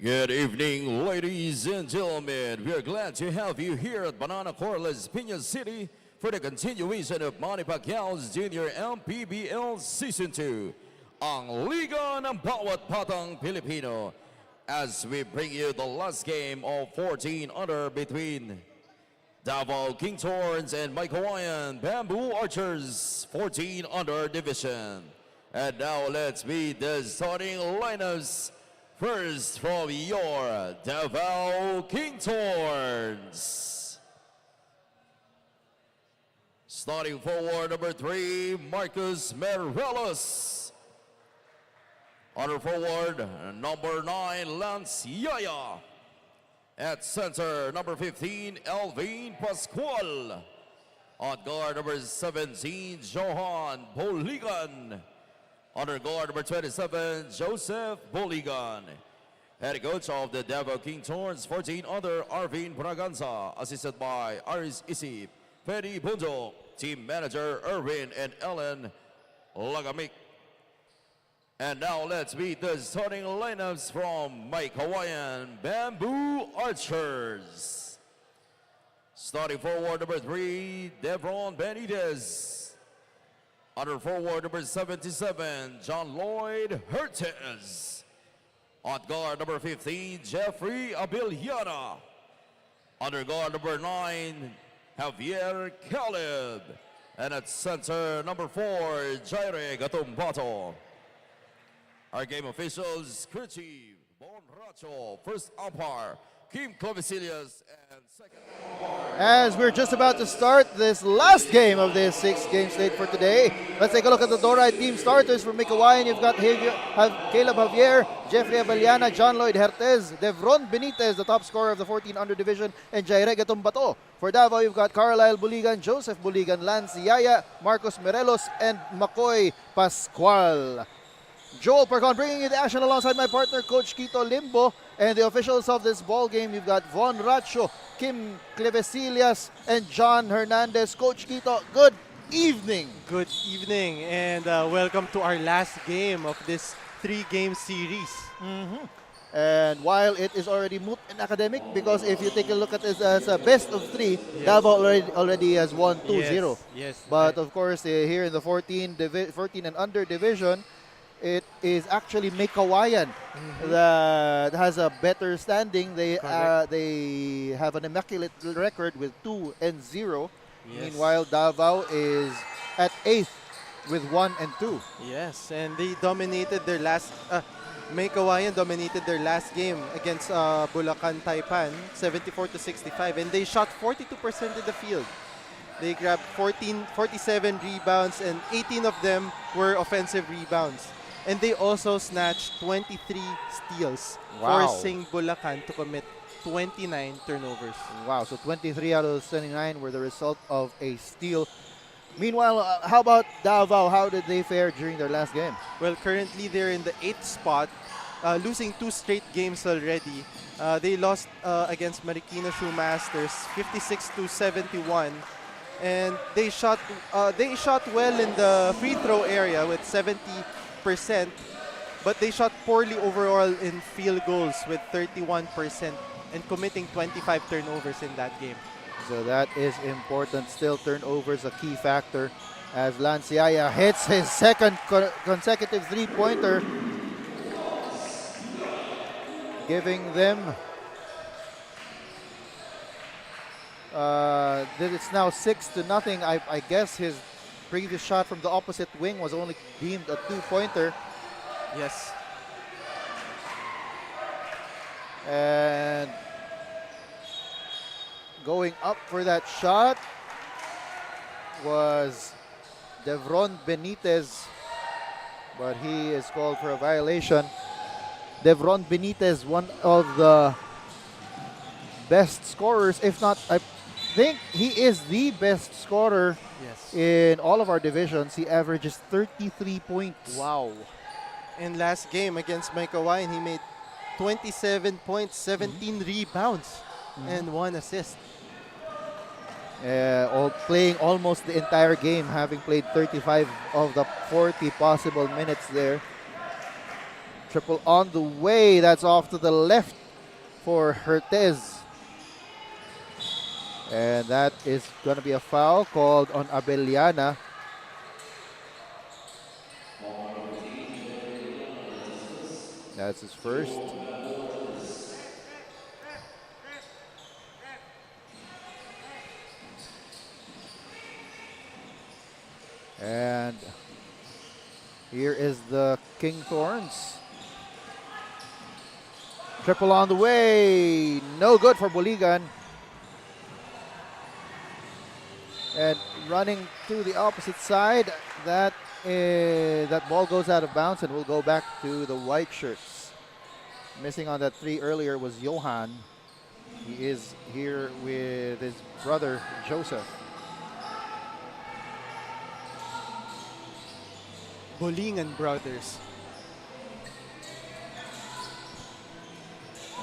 Good evening, ladies and gentlemen. We are glad to have you here at Banana Corliss, Piñas City for the continuation of Manny Pacquiao's Junior MPBL Season 2, ang Liga ng Bawat Batang Pilipino. As we bring you the last game of 14 under between Davao King Thorns and Meycauayan Bamboo Archers 14 under division. And now let's meet the starting lineups. First from your Davao King Thorns. Starting forward, number 3, Marcus Merelos. Under forward, number 9, Lance Yaya. At center, number 15, Elvin Pascual. On guard, number 17, Johan Boligan. Under guard, number 27, Joseph Boligan. Head coach of the Davao King Thorns, 14 under, Arvin Braganza. Assisted by Aris Isip, Fedi Bundo. Team manager, Erwin and Ellen Lagamik. And now let's meet the starting lineups from Meycauayan Bamboo Archers. Starting forward, number 3, Devron Benitez. Under forward, number 77, John Lloyd Hertez. On guard, number 15, Jeffrey Abiliana. Under guard, number 9, Javier Caleb. And at center, number 4, Jaire Gatumbato. Our game officials, crew chief, Bon Racho, first umpire, Kim Clovisillas, and second umpire. As we're just about to start this last game of this 6-game slate for today, let's take a look at the Dorai team starters. For Meycauayan, you've got Caleb Javier, Jeffrey Abeliana, John Lloyd Hertez, Devron Benitez, the top scorer of the 14 under division, and Jaire Gatumbato. For Davao, you've got Carlisle Buligan, Joseph Buligan, Lance Yaya, Marcos Merelos, and Makoy Pascual. Joel Percon bringing you the action alongside my partner, Coach Quito Limbo. And the officials of this ball game, you've got Von Racho, Kim Clevesillas, and John Hernandez. Coach Quito, good evening. Good evening, and welcome to our last game of this 3-game series. And while it is already moot and academic, because if you take a look at this as a best of 3, Davao already has won 2-0. Yes. But of course, here in the 14 and under division, it is actually Meycauayan that has a better standing. They have an immaculate record with 2-0. Yes. Meanwhile, Davao is at 8th with 1-2. Yes, and they dominated their last. Meycauayan dominated their last game against Bulacan Taipan, 74-65, and they shot 42% in the field. They grabbed 47 rebounds, and 18 of them were offensive rebounds. And they also snatched 23 steals, forcing Bulacan to commit 29 turnovers. Wow, so 23 out of those 29 were the result of a steal. Meanwhile, how about Davao? How did they fare during their last game? Well, currently they're in the 8th spot, losing 2 straight games already. They lost against Marikina Shoemasters 56-71. And they shot well in the free throw area with 70%, but they shot poorly overall in field goals with 31% and committing 25 turnovers in that game. So that is important. Still, turnovers a key factor as Lance Yaya hits his second consecutive three-pointer, giving them it's now 6-0. I guess his previous shot from the opposite wing was only deemed a 2-pointer. Yes. And going up for that shot was Devron Benitez, but he is called for a violation. Devron Benitez, one of the best scorers, if not, I think he is the best scorer in all of our divisions. He averages 33 points. Wow. In last game against Meycauayan, he made 27 points, 17 rebounds, and 1 assist. Playing almost the entire game, having played 35 of the 40 possible minutes there. Triple on the way. That's off to the left for Hertez. And that is going to be a foul called on Abeliana. That's his first. And here is the King Thorns. Triple on the way. No good for Boligan. And running to the opposite side, that ball goes out of bounds and will go back to the white shirts. Missing on that three earlier was Johan. He is here with his brother Joseph. Bolingan brothers.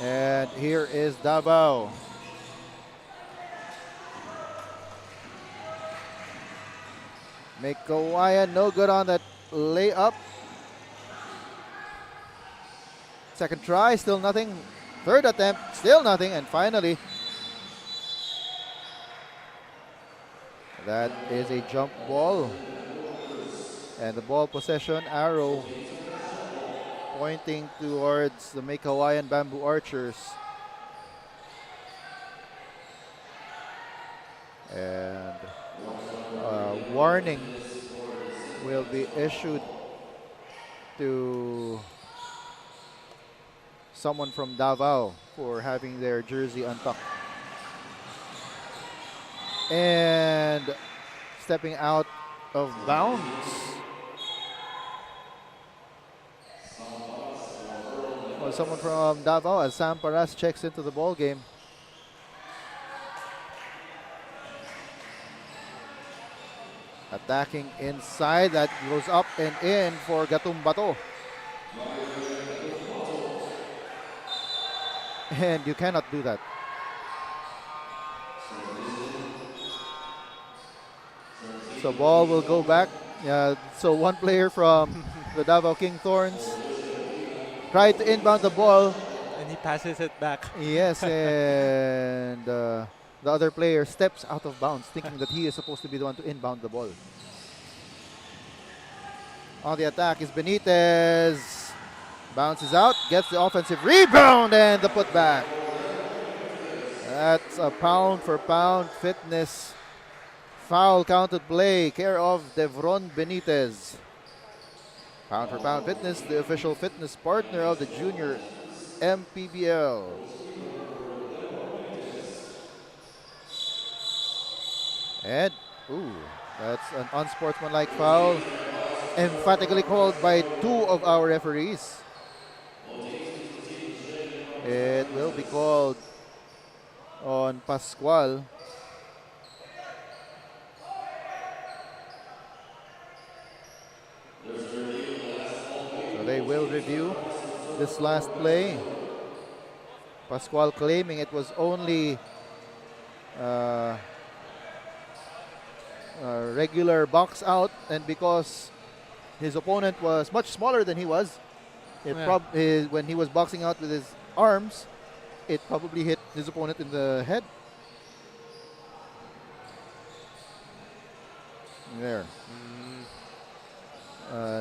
And here is Davao. Meycauayan, no good on that layup. Second try, still nothing. Third attempt, still nothing. And finally, that is a jump ball. And the ball possession arrow pointing towards the Meycauayan Bamboo Archers. And warning will be issued to someone from Davao for having their jersey untucked. And stepping out of bounds. Well, someone from Davao as Sam Paras checks into the ball game. Attacking inside, that goes up and in for Gatumbato. And you cannot do that. So ball will go back. So one player from the Davao King Thorns tried to inbound the ball. And he passes it back. Yes, and the other player steps out of bounds, thinking that he is supposed to be the one to inbound the ball. On the attack is Benitez. Bounces out, gets the offensive rebound, and the putback. That's a pound-for-pound fitness foul counted play, care of Devron Benitez. Pound-for-pound fitness, the official fitness partner of the junior MPBL. And, that's an unsportsmanlike foul, emphatically called by two of our referees. It will be called on Pascual. So they will review this last play. Pascual claiming it was only regular box out, and because his opponent was much smaller than he was, when he was boxing out with his arms, it probably hit his opponent in the head. There.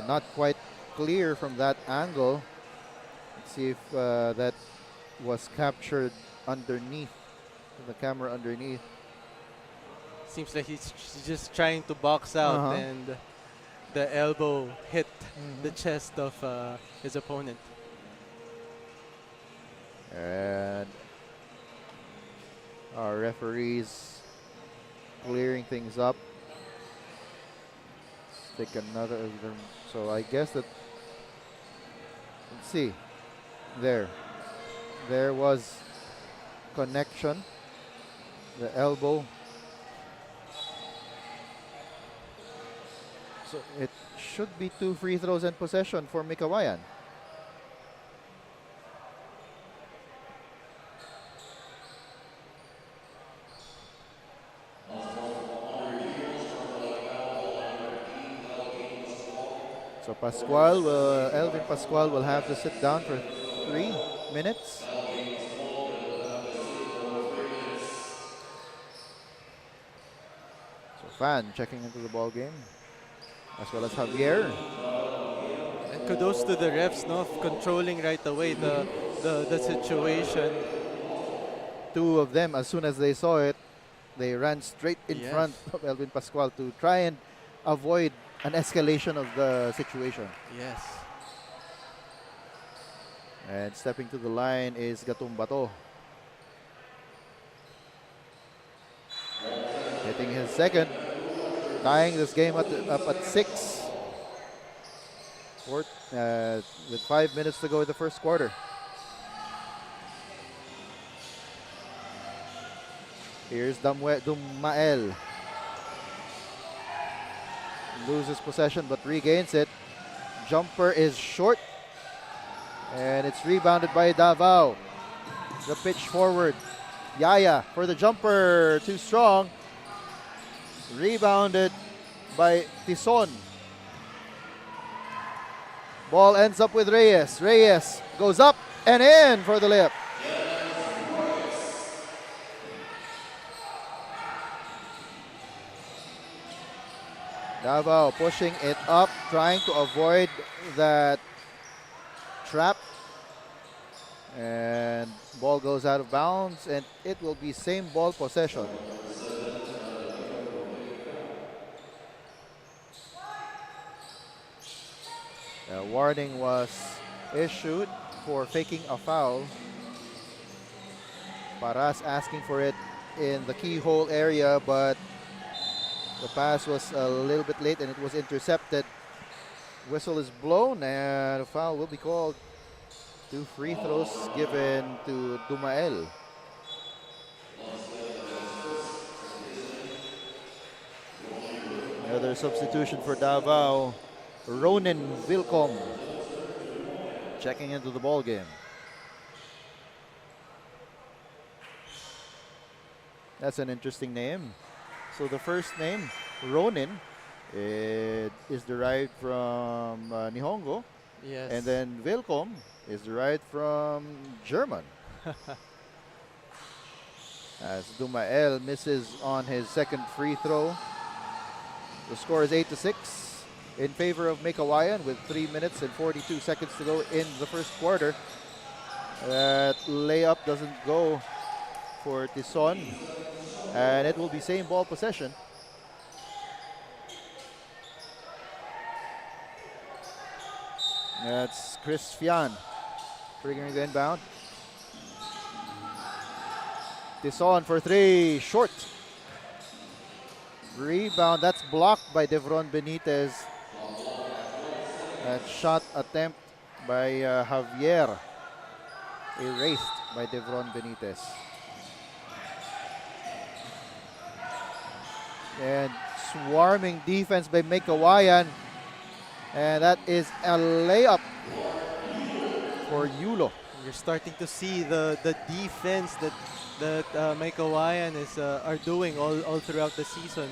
Not quite clear from that angle. Let's see if that was captured underneath, the camera underneath. Seems like he's just trying to box out, and the elbow hit the chest of his opponent. And our referees clearing things up. Let's take another. So I guess that. Let's see. There was connection. The elbow. So it should be 2 free throws and possession for Meycauayan. So Elvin Pascual will have to sit down for 3 minutes. So Fan checking into the ball game, as well as Javier. And kudos to the refs, no, controlling right away the situation. Two of them, as soon as they saw it, they ran straight in front of Elvin Pascual to try and avoid an escalation of the situation. Yes. And stepping to the line is Gatumbato. Hitting his second, tying this game up at 6. With 5 minutes to go in the first quarter. Here's Dumael. Loses possession but regains it. Jumper is short. And it's rebounded by Davao. The pitch forward. Yaya for the jumper. Too strong. Rebounded by Tison. Ball ends up with Reyes. Reyes goes up and in for the layup. Davao pushing it up, trying to avoid that trap. And ball goes out of bounds, and it will be same ball possession. A warning was issued for faking a foul. Paras asking for it in the keyhole area, but the pass was a little bit late and it was intercepted. Whistle is blown and a foul will be called. 2 free throws given to Dumael. Another substitution for Davao. Ronin Vilcom checking into the ball game. That's an interesting name. So the first name, Ronin, is derived from Nihongo. Yes. And then Vilcom is derived from German. As Dumael misses on his second free throw. The score is 8-6 in favor of Meycauayan with 3 minutes and 42 seconds to go in the first quarter. That layup doesn't go for Tison. And it will be same ball possession. That's Chris Fian triggering the inbound. Tison for 3, short. Rebound, that's blocked by Devron Benitez. That shot attempt by Javier. Erased by Devron Benitez. And swarming defense by Meycauayan. And that is a layup for Yulo. You're starting to see the defense that Meycauayan are doing all throughout the season.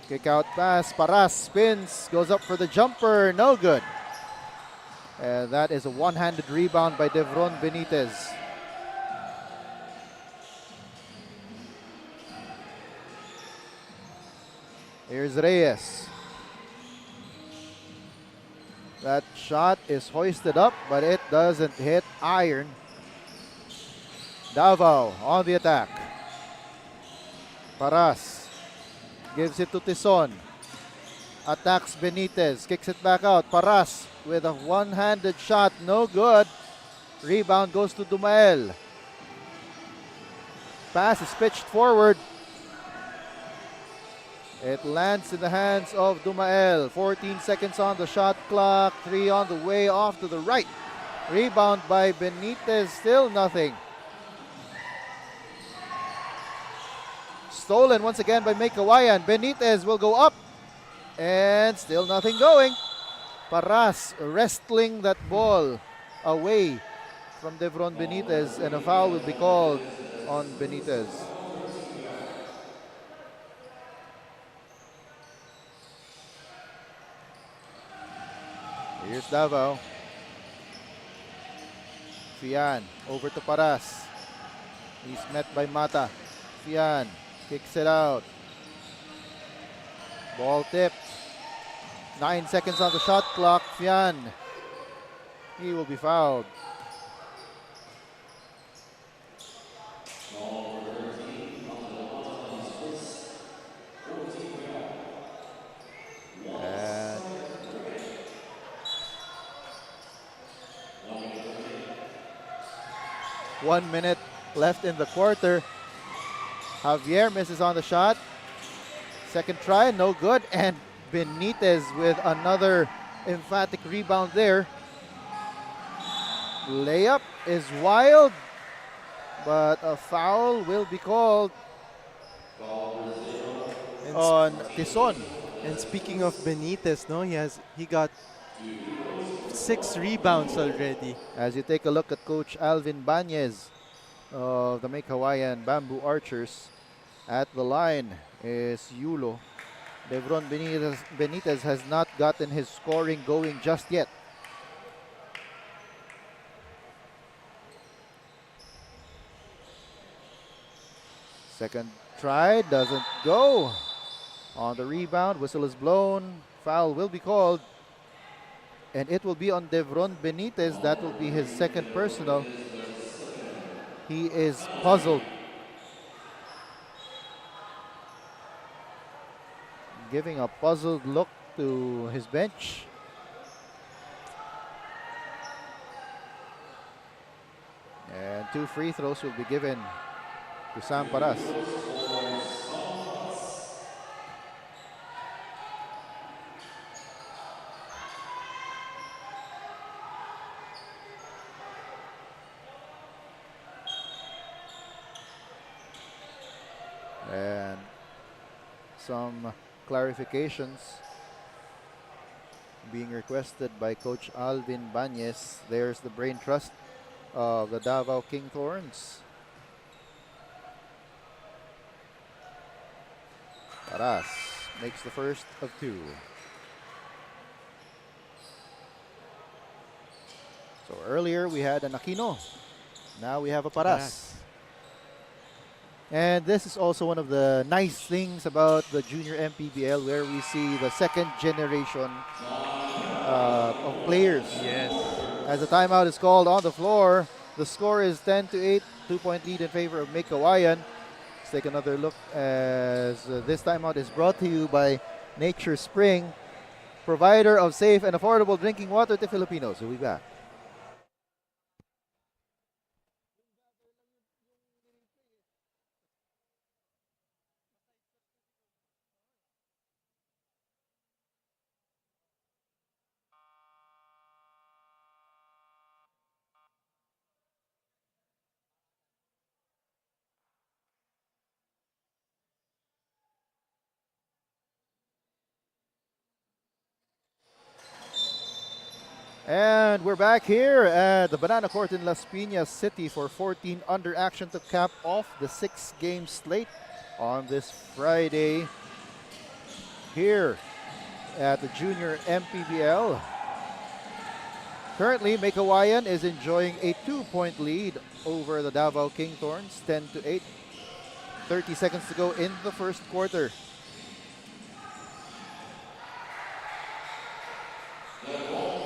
Kick out pass, Paras spins, goes up for the jumper, no good. And that is a one-handed rebound by Devron Benitez. Here's Reyes. That shot is hoisted up, but it doesn't hit iron. Davao on the attack. Paras gives it to Tison. Attacks Benitez, kicks it back out. Paras with a one-handed shot, no good. Rebound goes to Dumael. Pass is pitched forward. It lands in the hands of Dumael. 14 seconds on the shot clock. 3 on the way off to the right. Rebound by Benitez. Still nothing. Stolen once again by Meycauayan. Benitez will go up. And still nothing going. Paras wrestling that ball away from Devron Benitez. And a foul will be called on Benitez. Here's Davao. Fian over to Paras. He's met by Mata. Fian kicks it out. Ball tipped. 9 seconds on the shot clock. Fian. He will be fouled. And 1 minute left in the quarter. Javier misses on the shot. Second try, no good. And Benitez with another emphatic rebound there. Layup is wild, but a foul will be called on Tison. And speaking of Benitez, no, he got 6 rebounds already. As you take a look at Coach Alvin Banez of the Meycauayan Bamboo Archers, at the line is Yulo. Devron Benitez has not gotten his scoring going just yet. Second try doesn't go. On the rebound, whistle is blown. Foul will be called. And it will be on Devron Benitez. That will be his second personal. He is puzzled. Giving a puzzled look to his bench. And 2 free throws will be given to Sam Paras. And some clarifications being requested by Coach Alvin Banez. There's the brain trust of the Davao King Thorns. Paras makes the first of 2. So earlier we had an Aquino. Now we have a Paras. And this is also one of the nice things about the junior MPBL, where we see the second generation of players. Yes. As the timeout is called on the floor, the score is 10-8, 2-point lead in favor of Meycauayan. Let's take another look as this timeout is brought to you by Nature Spring, provider of safe and affordable drinking water to Filipinos. We'll be back. And we're back here at the Banana Court in Las Piñas City for 14 under action to cap off the 6-game slate on this Friday here at the Junior MPBL. Currently, Meycauayan is enjoying a 2-point lead over the Davao King Thorns, 10-8. 30 seconds to go in the first quarter.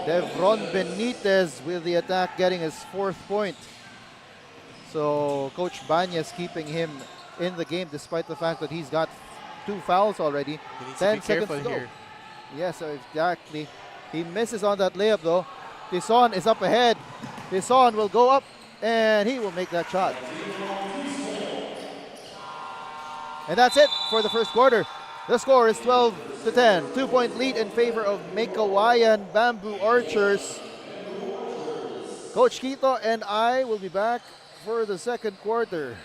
Devron Benitez with the attack, getting his 4th point. So Coach Banez keeping him in the game despite the fact that he's got 2 fouls already. 10 seconds to go. Here. Yes, exactly. He misses on that layup though. Tison is up ahead. Tison will go up and he will make that shot. And that's it for the first quarter. The score is 12-10. 2-point lead in favor of Meycauayan Bamboo Archers. Coach Quito and I will be back for the second quarter.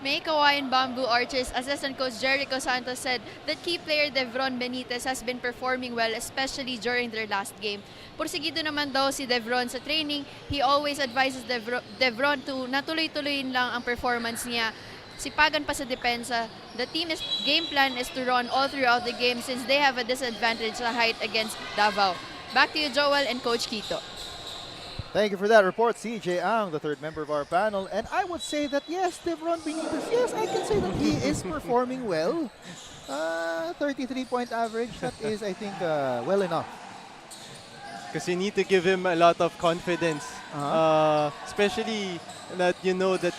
Meycauayan Bamboo Archers assistant coach Jericho Santos said that key player Devron Benitez has been performing well, especially during their last game. Porsigido naman daw si Devron sa training. He always advises Devron to natuloy-tuloyin lang ang performance niya. Sipagan pa sa depensa. The team's game plan is to run all throughout the game since they have a disadvantage sa height against Davao. Back to you, Joel and Coach Quito. Thank you for that report, CJ Ang, the third member of our panel. And I would say that, yes, Devron Benitez, yes, I can say that he is performing well. 33-point average, that is, I think, well enough. Because you need to give him a lot of confidence, especially that you know that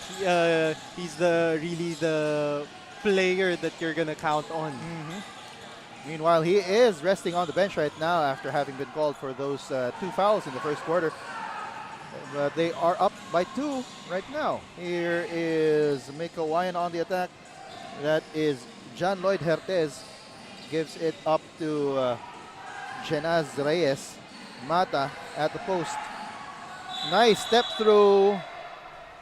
he's really the player that you're gonna count on. Meanwhile, he is resting on the bench right now after having been called for those 2 fouls in the first quarter. But they are up by 2 right now. Here is Meycauayan on the attack. That is John Lloyd Hertez. Gives it up to Jenaz Reyes. Mata at the post. Nice step through.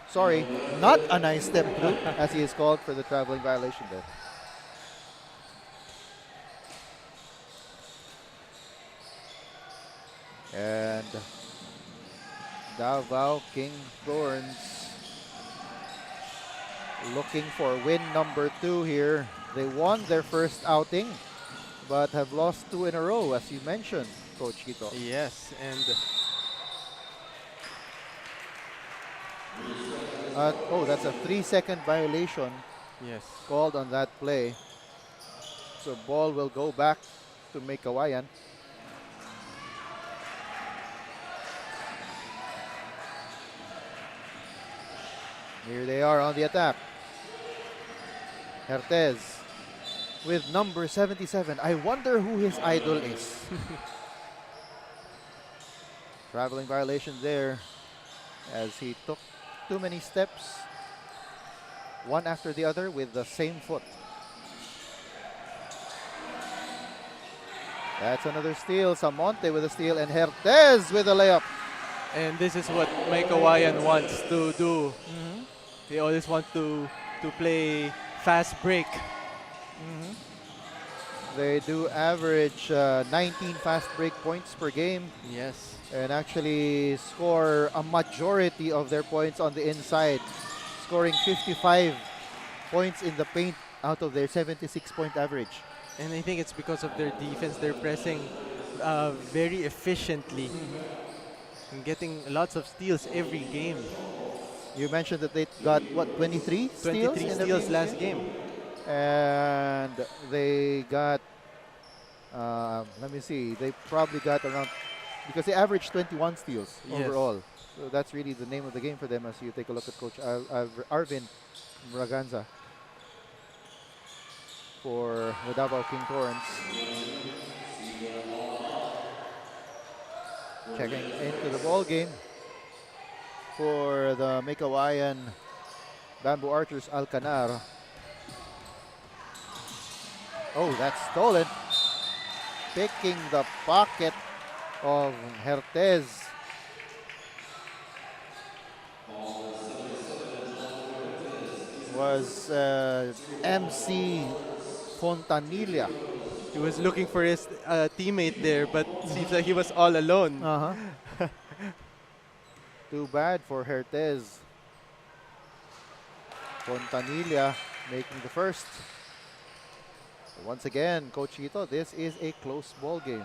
Sorry, not a nice step through, as he is called for the traveling violation there. And Davao King Thorns looking for win number 2 here. They won their first outing, but have lost 2 in a row, as you mentioned, Coach Quito. Yes, and that's a 3-second violation yes, called on that play. So ball will go back to Meycauayan. Here they are on the attack. Hertez with number 77. I wonder who his idol is. Traveling violation there as he took too many steps, one after the other with the same foot. That's another steal. Samonte with a steal and Hertez with a layup. and this is what Meycauayan wants to do. They always want to play fast break. They do average 19 fast break points per game Yes. and actually score a majority of their points on the inside, scoring 55 points in the paint out of their 76-point average. And I think it's because of their defense. They're pressing very efficiently and getting lots of steals every game. You mentioned that they got, what, 23 steals? 23 in the steals previous last game. And they got, let me see, they probably got around, because they averaged 21 steals Yes. overall. So that's really the name of the game for them as you take a look at Coach Arvin Braganza for the Davao King Thorns. Checking into the ball game for the Meycauayan Bamboo Archers, Alcanar. Oh, that's stolen. Picking the pocket of Hertez. Was MC Fontanilla. He was looking for his teammate there, but seems like he was all alone. Too bad for Hertez. Fontanilla making the first. Once again, Coach Quito, this is a close ball game.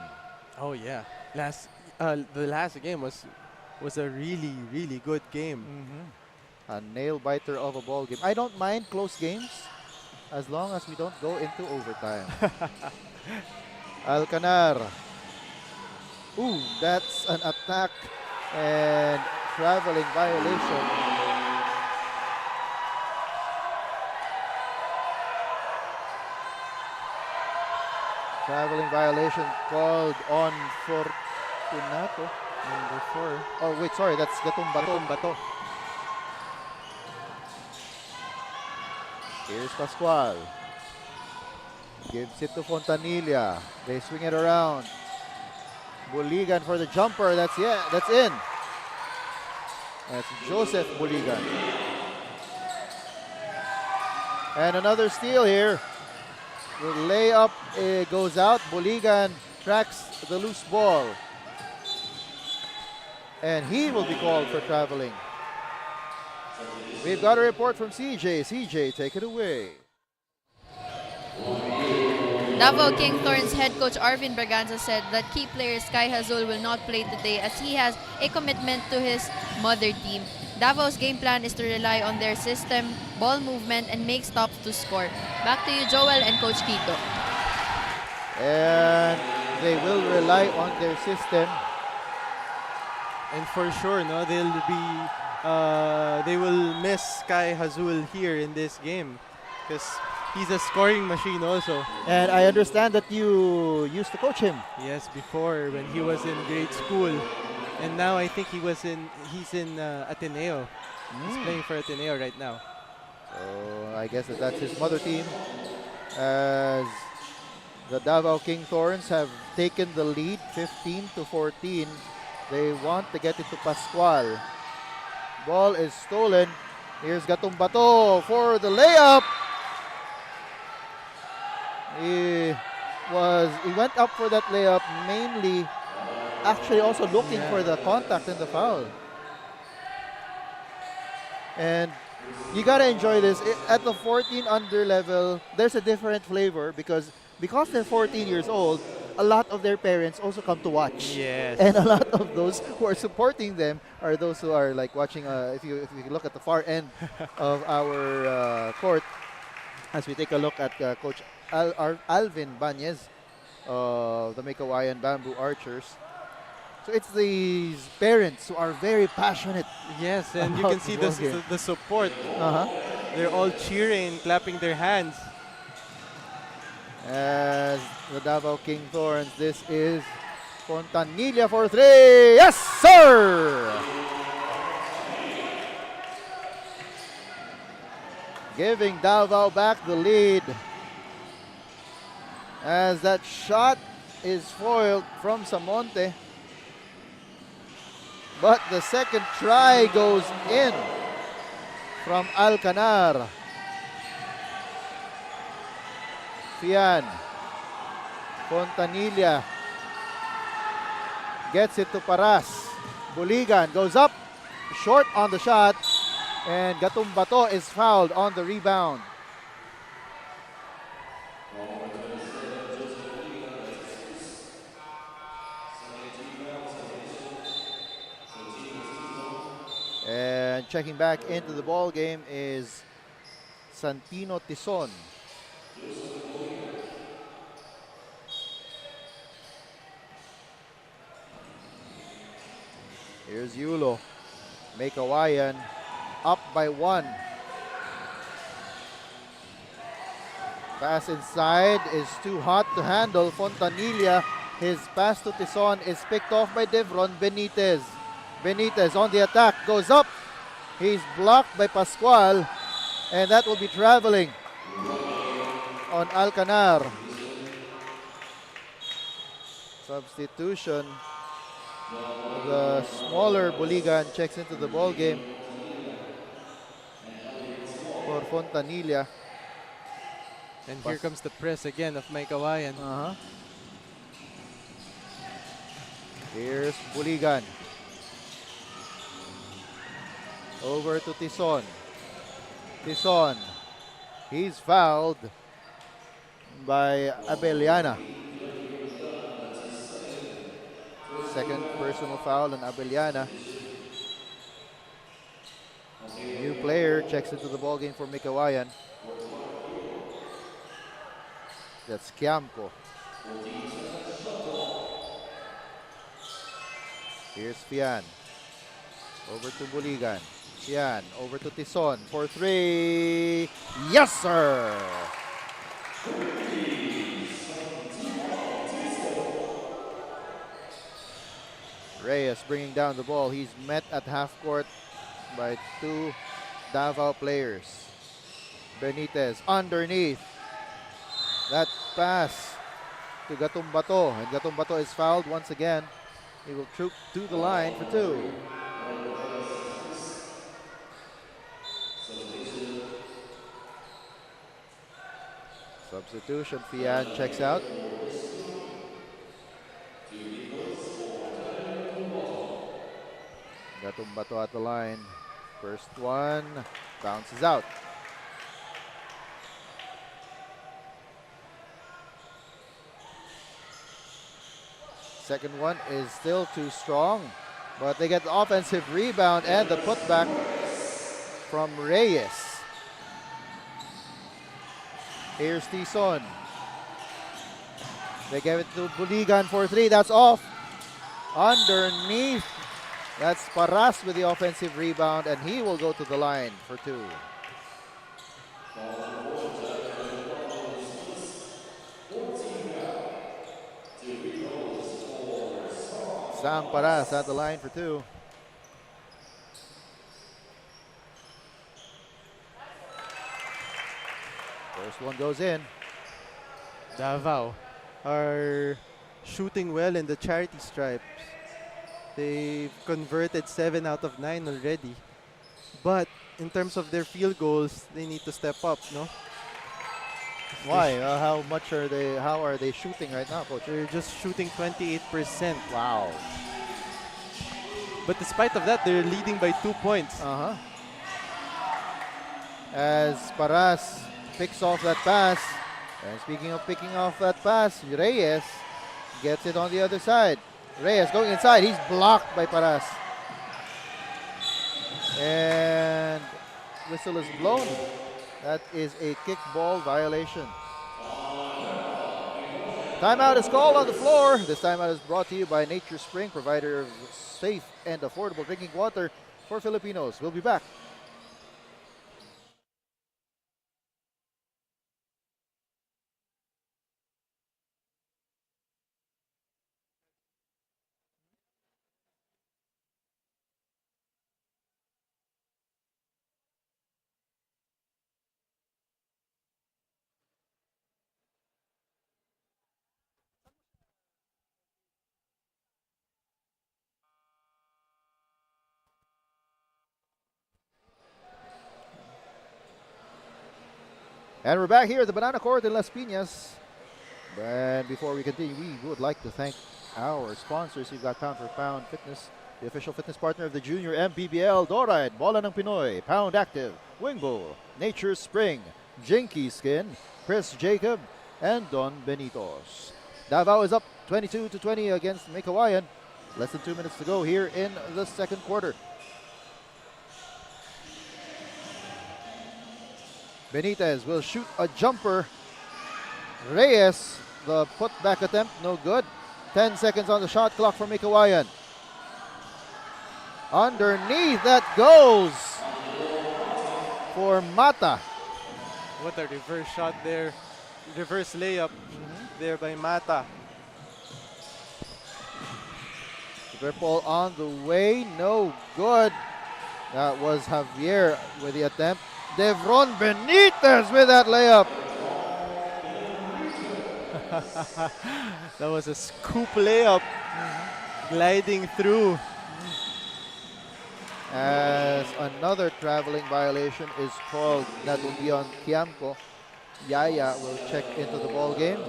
Oh yeah, the last game was a really good game. A nail biter of a ball game. I don't mind close games as long as we don't go into overtime. Alcanar. Ooh, that's an attack and traveling violation. Traveling violation called on Fortunato, number 4. Oh, wait, sorry, that's Gatong Bato. Here's Pascual. Gives it to Fontanilla. They swing it around. Buligan for the jumper. That's in. That's Joseph Buligan. And another steal here. The layup goes out. Buligan tracks the loose ball. And he will be called for traveling. We've got a report from CJ. CJ, take it away. Davao King Thorns head coach Arvin Braganza said that key player Sky Hazul will not play today as he has a commitment to his mother team. Davao's game plan is to rely on their system, ball movement, and make stops to score. Back to you, Joel and Coach Kito. And they will rely on their system. And for sure, no, they will miss Sky Hazul here in this game because he's a scoring machine also. And I understand that you used to coach him. Yes, before when he was in grade school, and now I think he's in Ateneo. He's playing for Ateneo right now. So I guess that's his mother team. As the Davao King Thorns have taken the lead, 15-14. They want to get it to Pascual. Ball is stolen. Here's Gatumbato for the layup. He went up for that layup mainly, actually also looking for the contact and the foul. And you gotta enjoy this. At the 14 under level, there's a different flavor because they're 14 years old, a lot of their parents also come to watch. Yes. And a lot of those who are supporting them are those who are like watching, if you look at the far end of our court, as we take a look at Coach Alvin Banez of the Meycauayan Bamboo Archers. So it's these parents who are very passionate. Yes, and you can see the support. They're all cheering, clapping their hands. As the Davao King Thorns, this is Fontanilla for three. Yes, sir! Giving Davao back the lead. As that shot is foiled from Samonte. But the second try goes in from Alcanar. Fian. Fontanilla gets it to Paras. Buligan goes up, short on the shot, and Gatumbato is fouled on the rebound. And checking back into the ball game is Santino Tison. Here's Yulo. Meycauayan up by 1. Pass inside is too hot to handle. Fontanilla, his pass to Tison is picked off by Devron Benitez. Benitez on the attack, goes up. He's blocked by Pascual, and that will be traveling on Alcanar. Substitution. The smaller Buligan checks into the ball game for Fontanilla. And here comes the press again of Meycauayan. Here's Buligan. Over to Tison. Tison. He's fouled by Abellana. Second personal foul on Abellana. New player checks into the ball game for Meycauayan. That's Quiamco. Here's Fian. Over to Buligan. Fian over to Tison for 3. Yes, sir! Reyes bringing down the ball. He's met at half court by 2 Davao players. Benitez underneath. That pass to Gatumbato. And Gatumbato is fouled once again. He will troop to the line for 2. Substitution, Fian checks out. Gatumbato at the line. First one bounces out. Second one is still too strong, but they get the offensive rebound and the putback from Reyes. Here's Tison. They gave it to Buligan for three. That's off. Underneath. That's Paras with the offensive rebound, and he will go to the line for two. Sam Paras at the line for two. First one goes in. Davao are shooting well in the charity stripes. They've converted 7 out of 9 already. But in terms of their field goals, they need to step up, no? Why? How are they shooting right now, coach? They're just shooting 28%. Wow. But despite of that, they're leading by 2 points. As Paras picks off that pass. And speaking of picking off that pass, Reyes gets it on the other side. Reyes going inside. He's blocked by Paras. And whistle is blown. That is a kickball violation. Timeout is called on the floor. This timeout is brought to you by Nature Spring, provider of safe and affordable drinking water for Filipinos. We'll be back. And we're back here at the Banana Court in Las Piñas. And before we continue, we would like to thank our sponsors. We've got Pound for Pound Fitness, the official fitness partner of the Junior MPBL, Doride, Bola ng Pinoy, Pound Active, Wingbull, Nature Spring, Jinky Skin, Chris Jacob, and Don Benitos. Davao is up 22-20 against Meycauayan. Less than 2 minutes to go here in the second quarter. Benitez will shoot a jumper. Reyes, the putback attempt, no good. 10 seconds on the shot clock for Meycauayan. Underneath, that goes for Mata. What a reverse shot there. Reverse layup there by Mata. Triple on the way, no good. That was Javier with the attempt. Devron Benitez with that layup. That was a scoop layup. Gliding through. As another traveling violation is called, that will be on Tiamco. Yaya will check into the ball game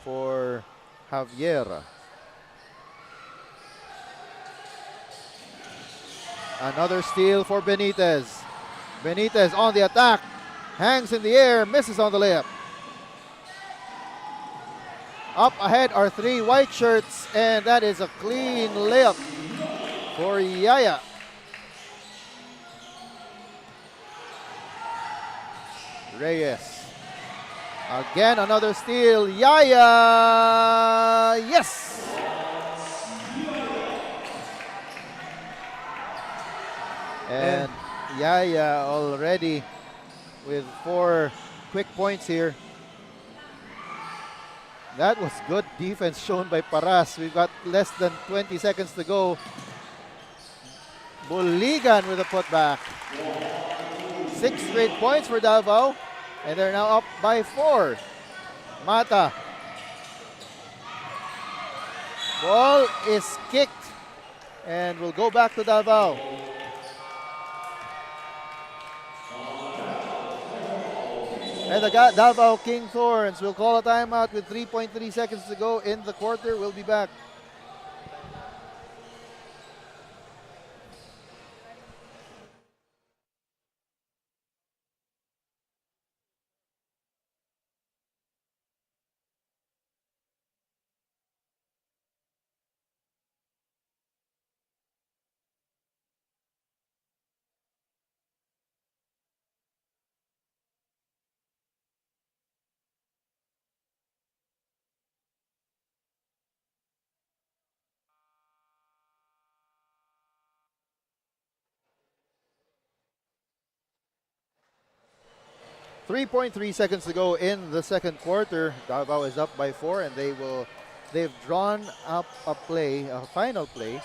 for Javier. Another steal for Benitez. Benitez on the attack, hangs in the air, misses on the layup. Up ahead are three white shirts, and that is a clean layup for Yaya. Reyes. Again, another steal. Yaya! Yes! And Yaya already with 4 quick points here. That was good defense shown by Paras. We've got less than 20 seconds to go. Buligan with a putback. 6 straight points for Davao. And they're now up by 4. Mata. Ball is kicked. And will go back to Davao. And the Davao King Thorns will call a timeout with 3.3 seconds to go in the quarter. We'll be back. .3 seconds to go in the second quarter. Davao is up by 4, and they've drawn up a final play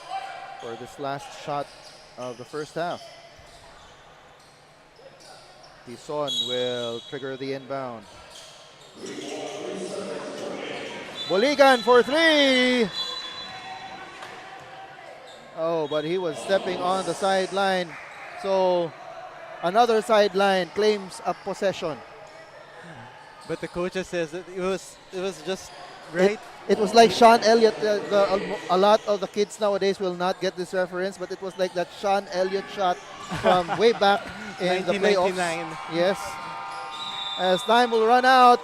for this last shot of the first half. Tison will trigger the inbound. Boligan for 3. Oh, but he was stepping on the sideline. So another sideline claims a possession. But the coach says that it was just right. It was like Sean Elliott. A lot of the kids nowadays will not get this reference, but it was like that Sean Elliott shot from way back in the playoffs. Yes. As time will run out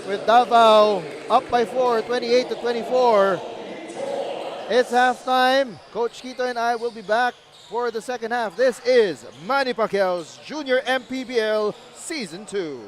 with Davao up by 4, 28-24. It's halftime. Coach Quito and I will be back for the second half. This is Manny Pacquiao's Junior MPBL Season 2.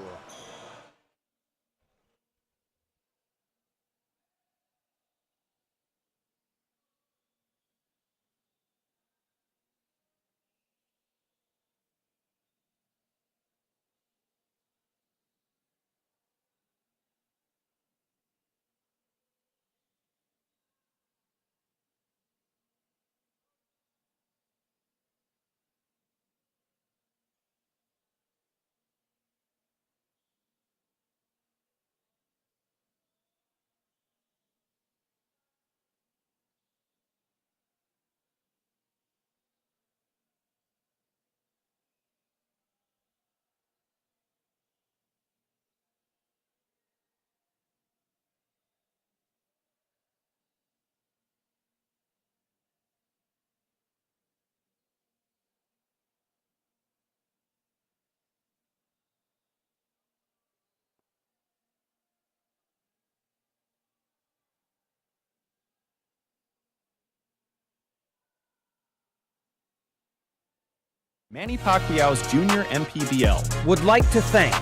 Manny Pacquiao's Junior MPBL would like to thank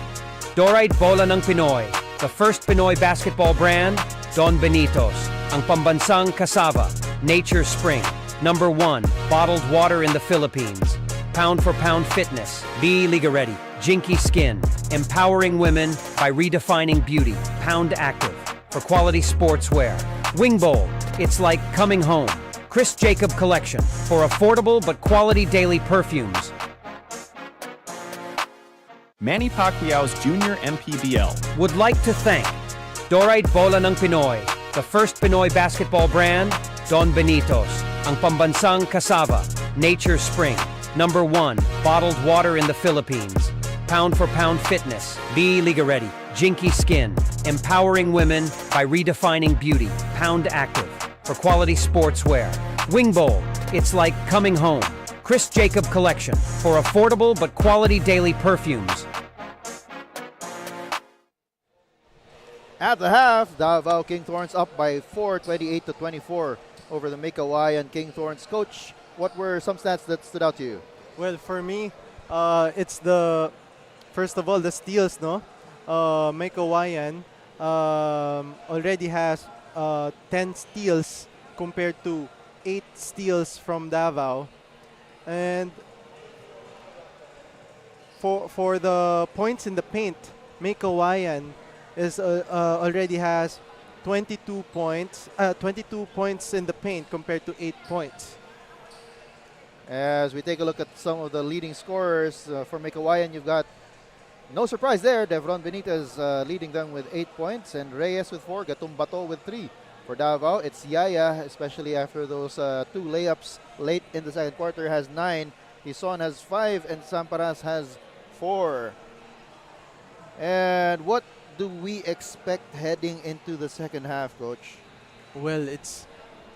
Dorite Bola ng Pinoy, the first Pinoy basketball brand, Don Benitos, ang pambansang cassava, Nature Spring, #1 bottled water in the Philippines, Pound for Pound Fitness, Be Liga Ready, Jinky Skin, empowering women by redefining beauty, Pound Active, for quality sportswear, Wing Bowl, it's like coming home, Chris Jacob Collection, for affordable but quality daily perfumes. Manny Pacquiao's Junior MPBL would like to thank Dorite Bola ng Pinoy, the first Pinoy basketball brand, Don Benitos, ang pambansang cassava, Nature Spring, #1 bottled water in the Philippines, Pound for Pound Fitness, Be Liga Ready, Jinky Skin, empowering women by redefining beauty, Pound Active, for quality sportswear, Wing Bowl, it's like coming home, Chris Jacob Collection, for affordable but quality daily perfumes. At the half, Davao King Thorns up by 4, 28-24 over the Meycauayan King Thorns. Coach, what were some stats that stood out to you? Well, for me, it's first of all, the steals, no? Meycauayan already has 10 steals compared to 8 steals from Davao. And for the points in the paint, Meycauayan already has 22 points in the paint compared to 8 points. As we take a look at some of the leading scorers for Meycauayan, you've got, no surprise there, Devron Benitez leading them with 8 points, and Reyes with 4, Gatumbato with 3. For Davao, it's Yaya, especially after those 2 layups late in the second quarter, has 9. Tison has 5, and Samparas has 4. And what do we expect heading into the second half, Coach? Well, it's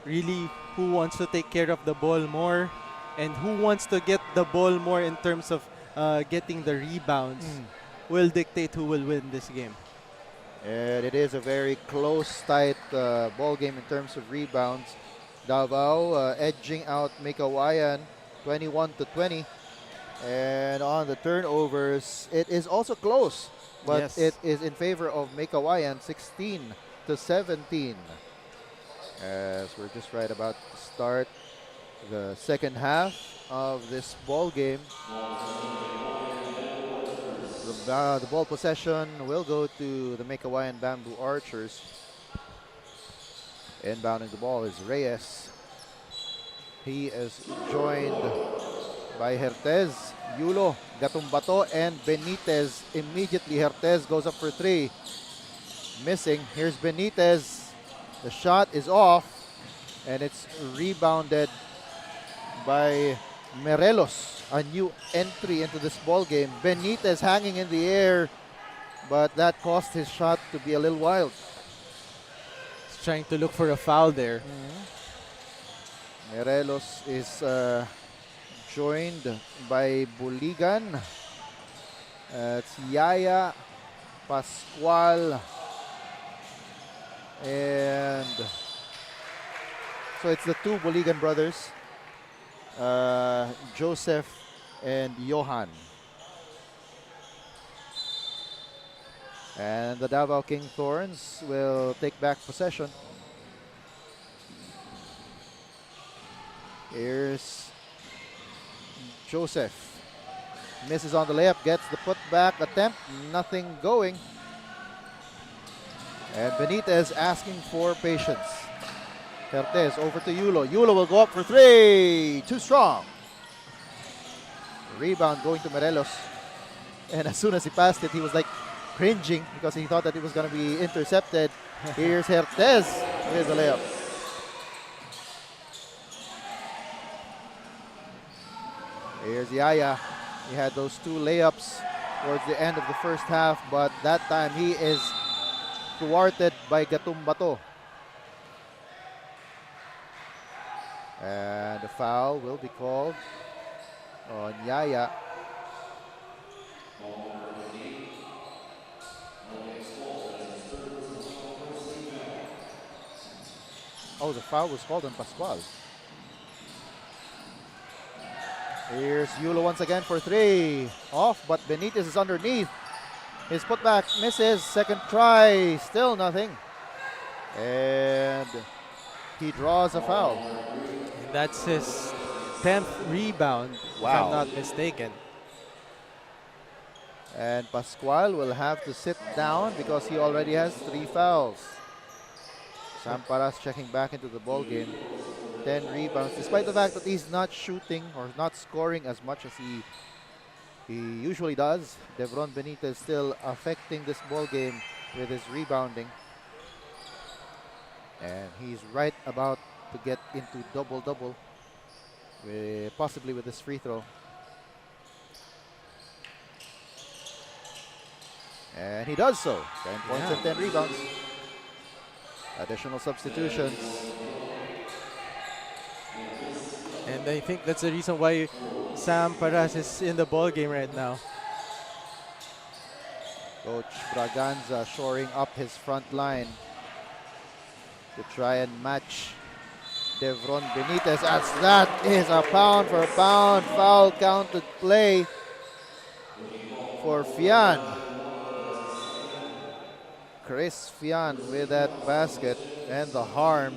really who wants to take care of the ball more and who wants to get the ball more in terms of getting the rebounds will dictate who will win this game. And it is a very close, tight ball game in terms of rebounds. Davao edging out Meycauayan 21-20. And on the turnovers, it is also close, but Yes. it is in favor of Meycauayan 16-17. As we're just right about to start the second half of this ball game. The ball possession will go to the Meycauayan Bamboo Archers. Inbounding the ball is Reyes. He is joined by Hertez, Yulo, Gatumbato, and Benitez. Immediately, Hertez goes up for three. Missing. Here's Benitez. The shot is off, and it's rebounded by Morelos, a new entry into this ball game. Benitez hanging in the air, but that caused his shot to be a little wild. He's trying to look for a foul there. Morelos is joined by Buligan. It's Yaya, Pascual, and so it's the two Buligan brothers, Joseph and Johan. And the Davao King Thorns will take back possession. Here's Joseph. Misses on the layup, gets the putback attempt, nothing going. And Benitez asking for patience. Hertez over to Yulo. Yulo will go up for three. Too strong. Rebound going to Morelos. And as soon as he passed it, he was like cringing because he thought that it was going to be intercepted. Here's Hertez with the layup. Here's Yaya. He had those two layups towards the end of the first half, but that time he is thwarted by Gatumbato. And the foul will be called on Yaya. Oh, the foul was called on Pascual. Here's Yulo once again for three. Off, but Benitez is underneath. His putback misses. Second try, still nothing. And he draws a foul. And that's his 10th rebound, if Wow. I'm not mistaken. And Pascual will have to sit down because he already has 3 fouls. Samparas checking back into the ball game. 10 rebounds, despite the fact that he's not shooting or not scoring as much as he usually does. Devron Benitez still affecting this ball game with his rebounding. And he's right about to get into double-double, possibly with this free throw. And he does so. 10 points and 10 rebounds. Additional substitutions. And I think that's the reason why Sam Paras is in the ball game right now. Coach Braganza shoring up his front line to try and match Devron Benitez, as that is a pound-for-pound foul counted play for Fian. Chris Fian with that basket and the harm.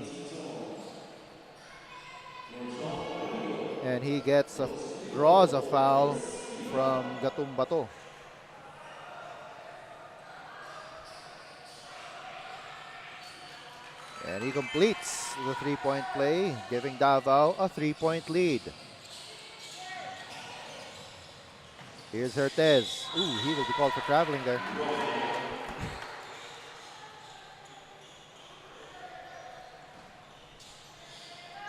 And he draws a foul from Gatumbato. And he completes the three-point play, giving Davao a 3-point lead. Here's Hertez. Ooh, he will be called for traveling there.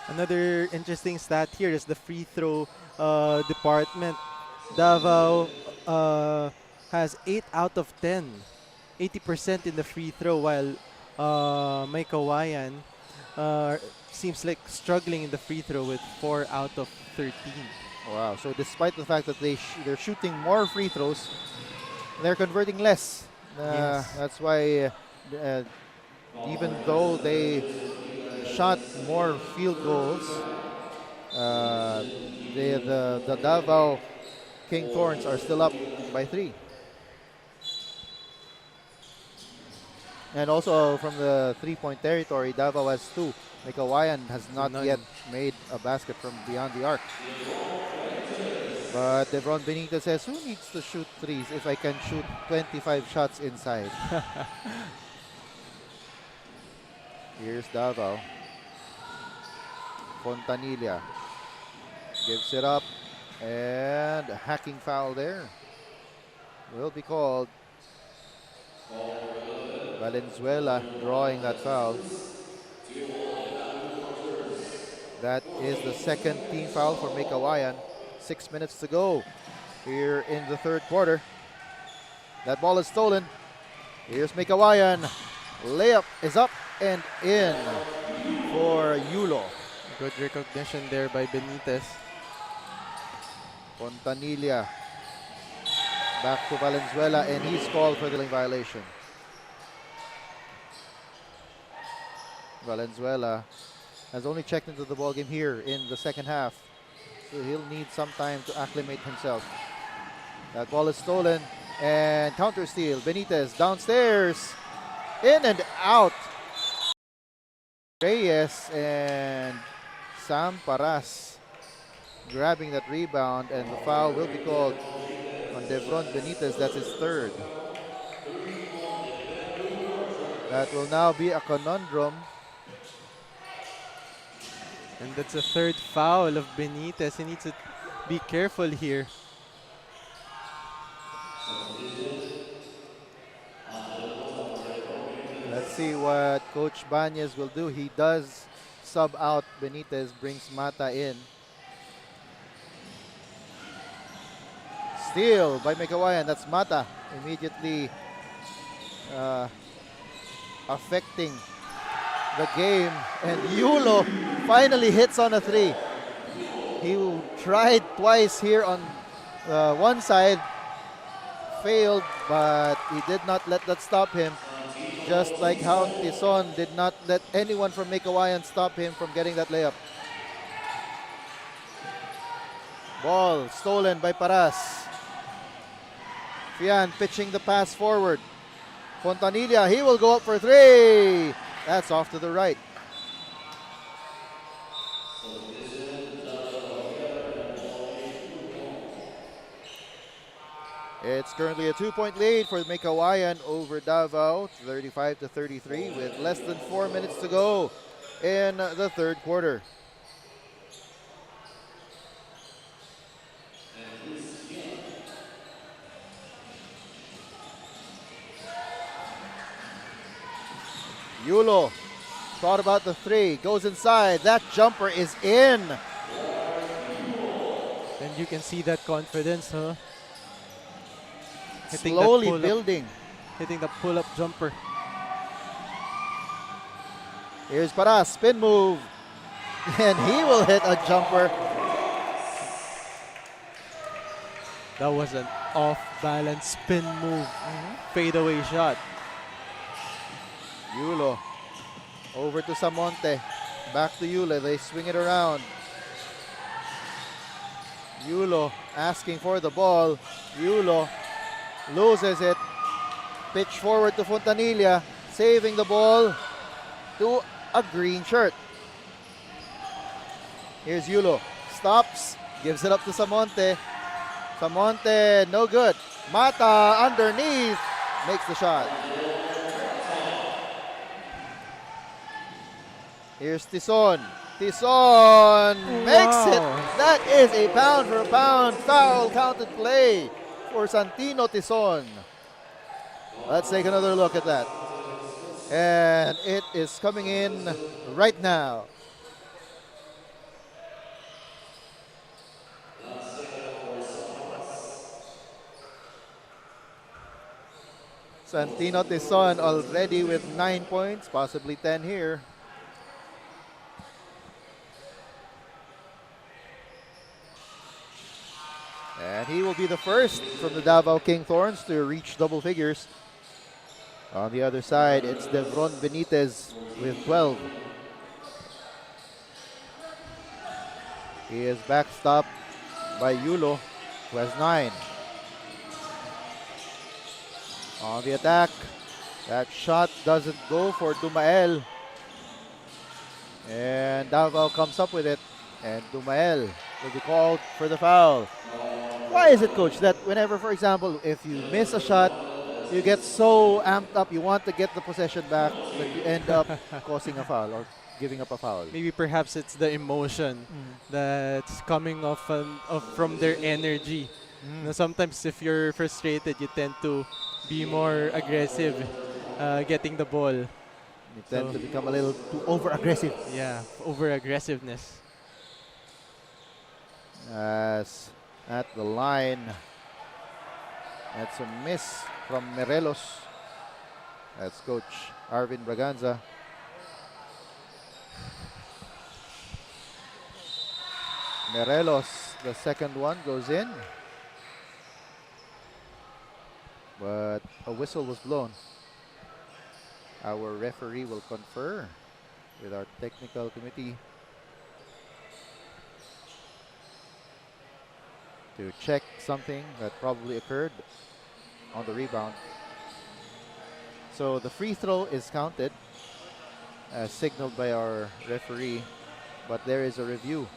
Another interesting stat here is the free throw department. Davao has 8 out of 10, 80% in the free throw, while Meycauayan seems like struggling in the free throw with 4 out of 13. Wow. So despite the fact that they're shooting more free throws, they're converting less. Yes. That's why even though they shot more field goals, the Davao King Thorns are still up by 3. And also from the 3-point territory, Davao has 2. Meycauayan has not None. yet made a basket from beyond the arc. But Devron Benitez says, who needs to shoot threes if I can shoot 25 shots inside? Here's Davao. Fontanilla gives it up, and a hacking foul there will be called. Valenzuela drawing that foul. That is the second team foul for Meycauayan. 6 minutes to go here in the third quarter. That ball is stolen. Here's Meycauayan. Layup is up and in for Yulo. Good recognition there by Benitez. Fontanilla back to Valenzuela, and he's called for the violation. Valenzuela has only checked into the ballgame here in the second half, so he'll need some time to acclimate himself. That ball is stolen, and counter steal. Benitez downstairs, in and out. Reyes and Sam Paras grabbing that rebound, and the foul will be called on Devron Benitez. That's his third. That will now be a conundrum. And that's a third foul of Benitez. He needs to be careful here. Let's see what Coach Banyes will do. He does sub out Benitez, brings Mata in. Steal by Meycauayan. That's Mata immediately affecting the game. And Yulo finally hits on a 3. He tried twice here on one side, failed, but he did not let that stop him. Just like how Tison did not let anyone from Meycauayan stop him from getting that layup. Ball stolen by Paras. Fian pitching the pass forward. Fontanilla, he will go up for 3. That's off to the right. It's currently a 2-point lead for Meycauayan over Davao, 35-33, with less than 4 minutes to go in the third quarter. Yulo thought about the 3, goes inside. That jumper is in. And you can see that confidence, huh? Slowly building. Hitting the pull-up jumper. Here's Paras, spin move. And he will hit a jumper. That was an off-balance spin move. Fadeaway shot. Yulo over to Samonte. Back to Yulo. They swing it around. Yulo asking for the ball. Yulo loses it. Pitch forward to Fontanilla. Saving the ball to a green shirt. Here's Yulo. Stops. Gives it up to Samonte. Samonte, no good. Mata underneath. Makes the shot. Here's Tison. Tison makes it. That is a pound for pound foul counted play for Santino Tison. Let's take another look at that. And it is coming in right now. Santino Tison already with 9 points, possibly 10 here. And he will be the first from the Davao King Thorns to reach double figures. On the other side, it's Devron Benitez with 12. He is backstopped by Yulo, who has 9. On the attack, that shot doesn't go for Dumael. And Davao comes up with it. And Dumael will be called for the foul. Why is it, Coach, that whenever, for example, if you miss a shot, you get so amped up, you want to get the possession back, that you end up causing a foul or giving up a foul? Maybe perhaps it's the emotion that's coming from their energy. Now, sometimes if you're frustrated, you tend to be more aggressive getting the ball. You tend to become a little too over-aggressive. Yeah, over-aggressiveness. As at the line, that's a miss from Morelos. That's Coach Arvin Braganza. Morelos, the second one goes in. But a whistle was blown. Our referee will confer with our technical committee to check something that probably occurred on the rebound. So the free throw is counted as signaled by our referee, but there is a review.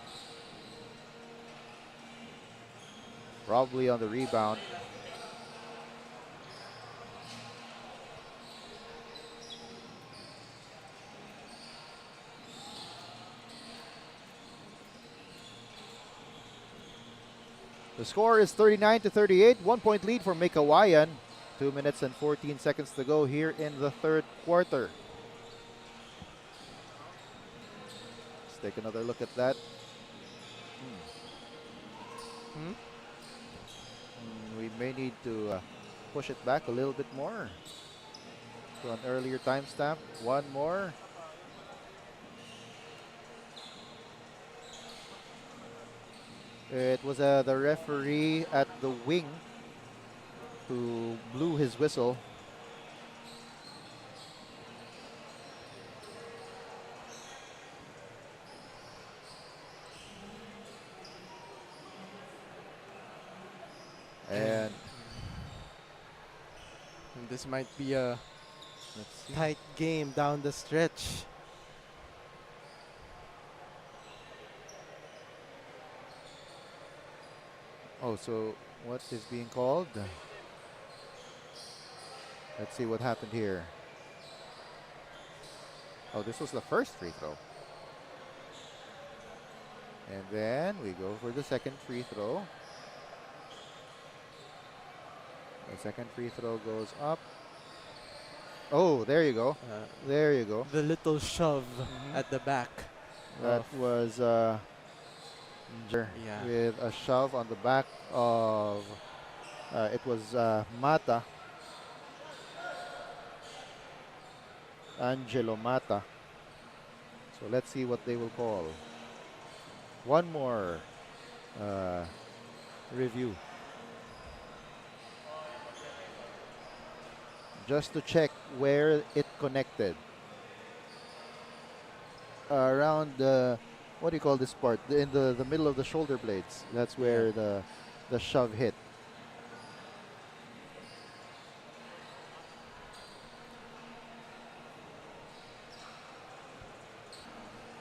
Probably on the rebound. The score is 39-38, 1 point lead for Meycauayan. 2 minutes and 14 seconds to go here in the third quarter. Let's take another look at that. We may need to push it back a little bit more to an earlier timestamp. One more. It was the referee at the wing who blew his whistle. And this might be a tight game down the stretch. oh, so what is being called? Let's see what happened here. Oh, this was the first free throw. And then we go for the second free throw. The second free throw goes up. Oh, there you go. There you go. The little shove at the back. That was with a shove on the back of it was Mata. Angelo Mata. So let's see what they will call. One more review. Just to check where it connected. Around the, what do you call this part? In the middle of the shoulder blades. That's where the shove hit.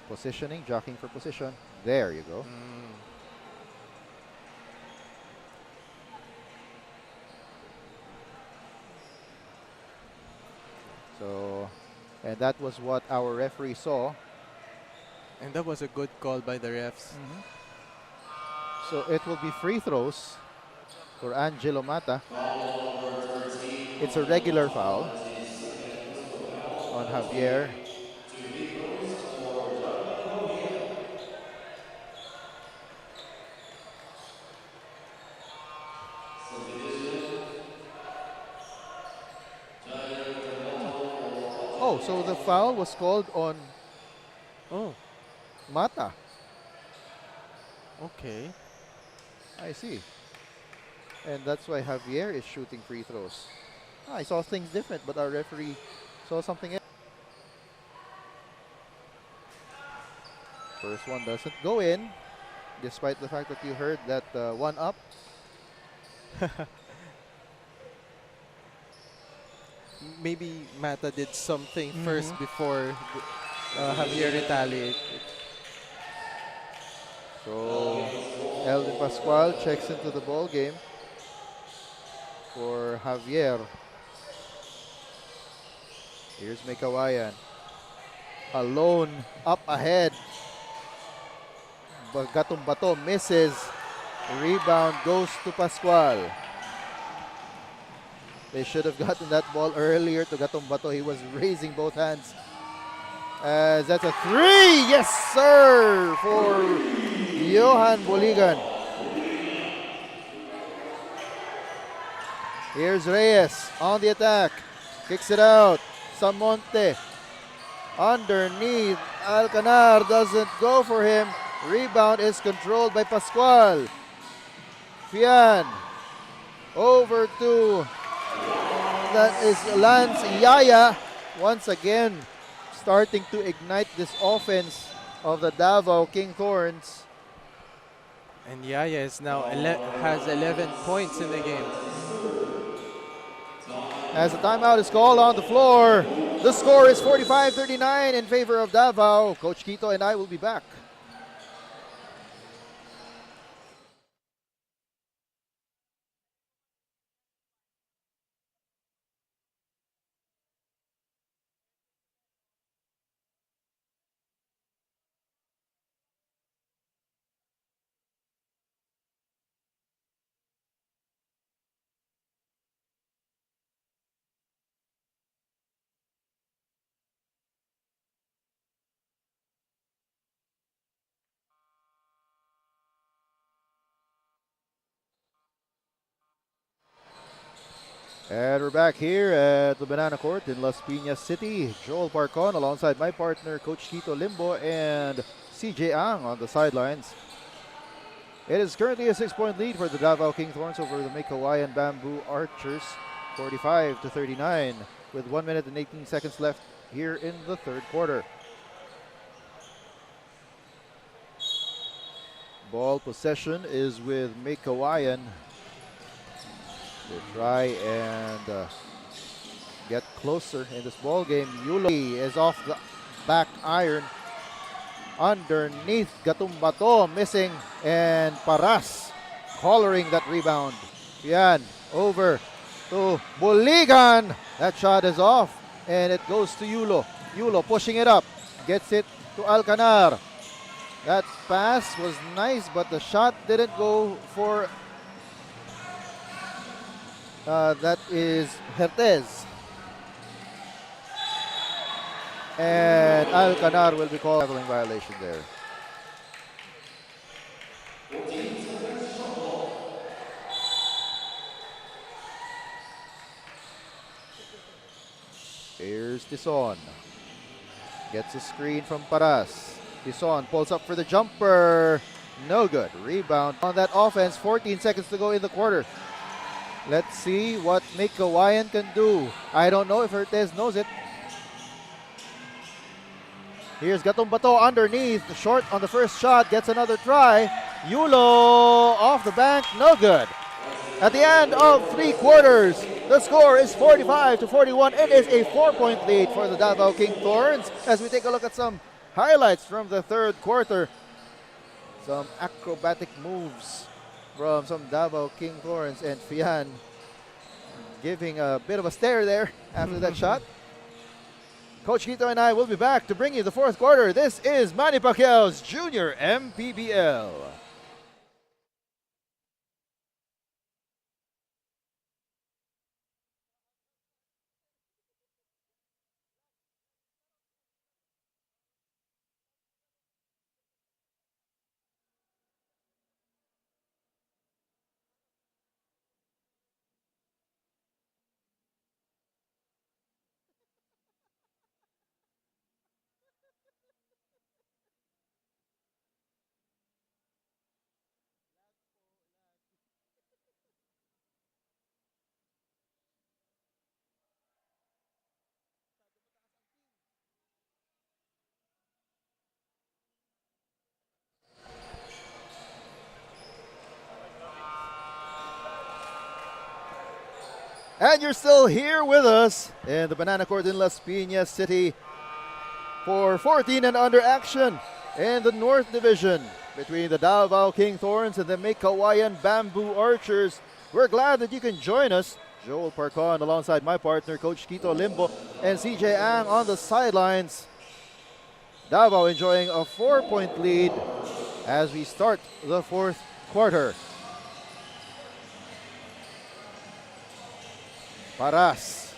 Positioning, jockeying for position. There you go. So, and that was what our referee saw. And that was a good call by the refs. So it will be free throws for Angelo Mata. It's a regular foul on Javier. Oh, so the foul was called on Oh, Mata. okay. I see. And that's why Javier is shooting free throws. I saw things different, but our referee saw something else. First one doesn't go in, despite the fact that you heard that one up. Maybe Mata did something Mm-hmm. first before Javier retaliated. So Elvin Pascual checks into the ball game for Javier. Here's Meycauayan. Alone, up ahead. Gatong Bato misses. Rebound goes to Pascual. They should have gotten that ball earlier to Gatong Bato. He was raising both hands. As that's a three! Yes, sir! For Johan Boligan. Here's Reyes on the attack. Kicks it out. Samonte. Underneath. Alcanar doesn't go for him. Rebound is controlled by Pascual. Fian. Over to, that is Lance Yaya. Once again, starting to ignite this offense of the Davao King Thorns. And Yaya is now has 11 points in the game. As the timeout is called on the floor, the score is 45-39 in favor of Davao. Coach Quito and I will be back. And we're back here at the Banana Court in Las Piñas City. Joel Parcon alongside my partner, Coach Quito Limbo and CJ Ang on the sidelines. It is currently a 6-point lead for the Davao King Thorns over the Meycauayan Bamboo Archers, 45-39, with 1 minute and 18 seconds left here in the third quarter. Ball possession is with Meycauayan. They try and get closer in this ball game. Yulo is off the back iron. Underneath, Gatumbato missing, and Paras collaring that rebound. Yan, over to Boligan. That shot is off, and it goes to Yulo. Yulo pushing it up, gets it to Alcanar. That pass was nice, but the shot didn't go for that is Hertez. And Alcanar will be called traveling violation there. Here's Tison. Gets a screen from Paras. Tison pulls up for the jumper. No good. Rebound on that offense. 14 seconds to go in the quarter. Let's see what Meycauayan can do. I don't know if Hertez knows it. Here's Gatumbato underneath. Short on the first shot. Gets another try. Yulo off the bank. No good. At the end of 3 quarters, the score is 45-41. It is a 4-point lead for the Davao King Thorns. As we take a look at some highlights from the third quarter. Some acrobatic moves from some Davao King Thorns, and Fian giving a bit of a stare there after that shot. Coach Quito and I will be back to bring you the fourth quarter. This is Manny Pacquiao's Junior MPBL. And you're still here with us in the Banana Court in Las Piñas City for 14 and under action in the North Division between the Davao King Thorns and the Meycauayan Bamboo Archers. We're glad that you can join us. Joel Parcon alongside my partner, Coach Kito Limbo, and CJ Ang on the sidelines. Davao enjoying a 4-point lead as we start the fourth quarter. Paras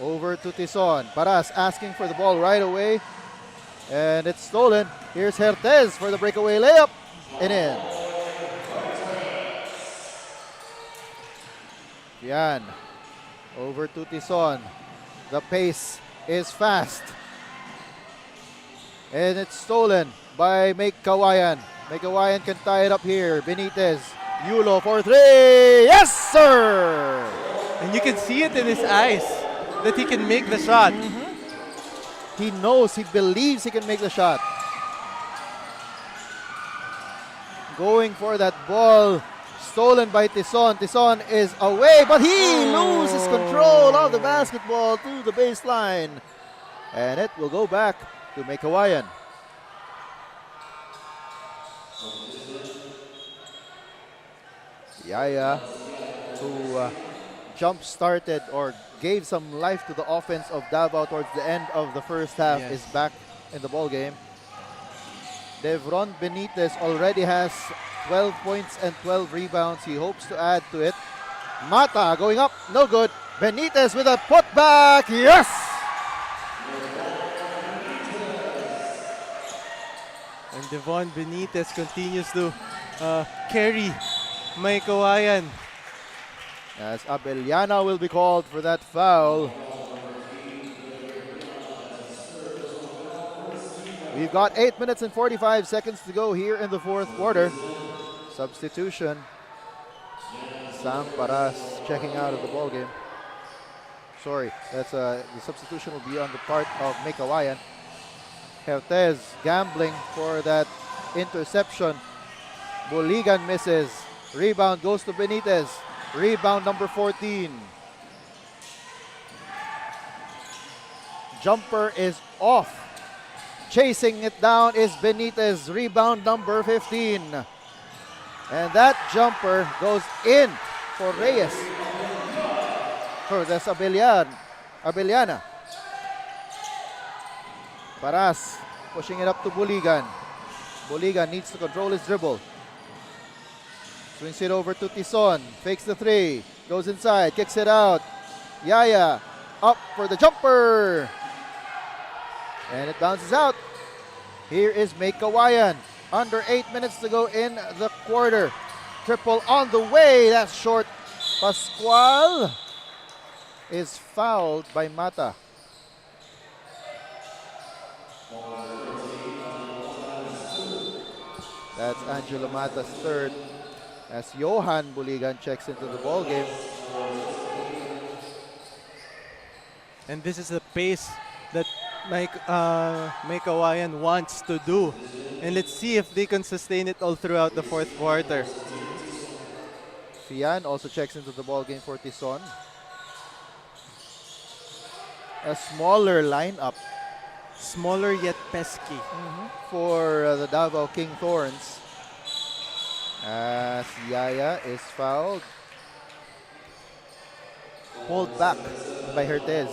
over to Tison. Paras asking for the ball right away. And it's stolen. Here's Hertez for the breakaway layup. And in. Yan. Over to Tison. The pace is fast. And it's stolen by Meycauayan. Meycauayan can tie it up here. Benitez. Yulo for three. Yes, sir! And you can see it in his eyes that he can make the shot. He knows, he believes he can make the shot. Going for that ball. Stolen by Tison. Tison is away, but he loses control of the basketball to the baseline. And it will go back to Meycauayan. Yaya, who jump-started or gave some life to the offense of Davao towards the end of the first half, is back in the ball game. Devron Benitez already has 12 points and 12 rebounds. He hopes to add to it. Mata going up, no good. Benitez with a putback, yes! And Devon Benitez continues to carry Meycauayan. As Abellana will be called for that foul. We've got 8 minutes and 45 seconds to go here in the fourth quarter. Substitution. Sam Paras checking out of the ball game. Sorry, that's the substitution will be on the part of Meycauayan. Hertez gambling for that interception. Buligan misses. Rebound goes to Benitez. Rebound number 14. Jumper is off. Chasing it down is Benitez. Rebound number 15. And that jumper goes in for Reyes. That's Abellana. Paras pushing it up to Buligan. Buligan needs to control his dribble. Swings it over to Tison. Fakes the three. Goes inside. Kicks it out. Yaya up for the jumper. And it bounces out. Here is Meycauayan. Under 8 minutes to go in the quarter. Triple on the way. That's short. Pascual is fouled by Mata. That's Angelo Mata's third. As Johan Buligan checks into the ball game. And this is the pace that Meycauayan wants to do. And let's see if they can sustain it all throughout the fourth quarter. Fian also checks into the ball game for Tison. A smaller lineup. Smaller yet pesky. For the Davao King Thorns. As Yaya is fouled. Pulled back by Hertez.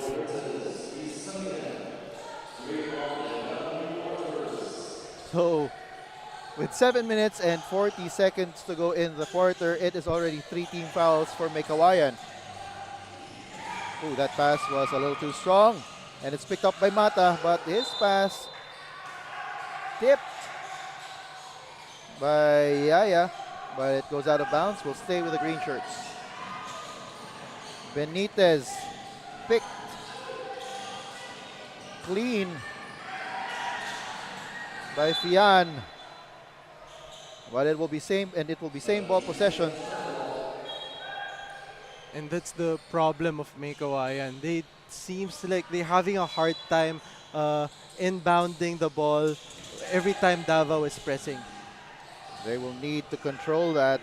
So, with 7 minutes and 40 seconds to go in the quarter, it is already 3 team fouls for Meycauayan. Ooh, that pass was a little too strong. And it's picked up by Mata, but his pass tipped by Yaya, but it goes out of bounds. We'll stay with the green shirts. Benitez picked clean by Fian, but it will be same ball possession. And that's the problem of Meycauayan. They seems like they're having a hard time inbounding the ball every time Davao is pressing. They will need to control that,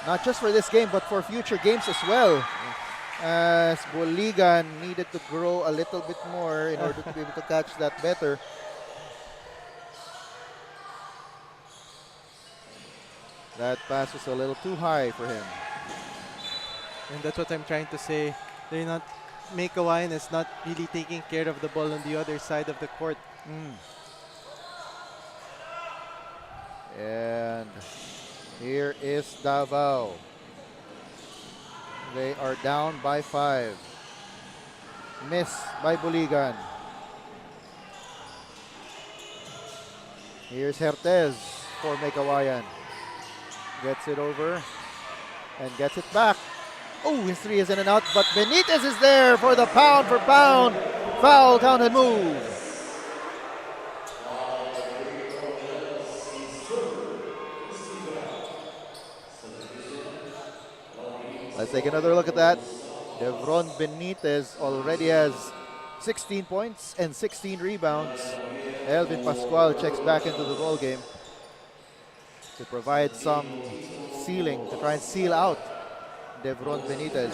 not just for this game, but for future games as well. as Boligan needed to grow a little bit more in order to be able to catch that better. That pass was a little too high for him. And that's what I'm trying to say. They're not, Meycauayan is not really taking care of the ball on the other side of the court. And here is Davao. They are down by 5. Miss by Boligan. Here's Hertez for Meycauayan. Gets it over and gets it back. Oh, his 3 is in and out, but Benitez is there for the pound for pound foul count and move. Let's take another look at that. Devron Benitez already has 16 points and 16 rebounds. Elvin Pascual checks back into the ball game to provide some sealing, to try and seal out Devron Benitez.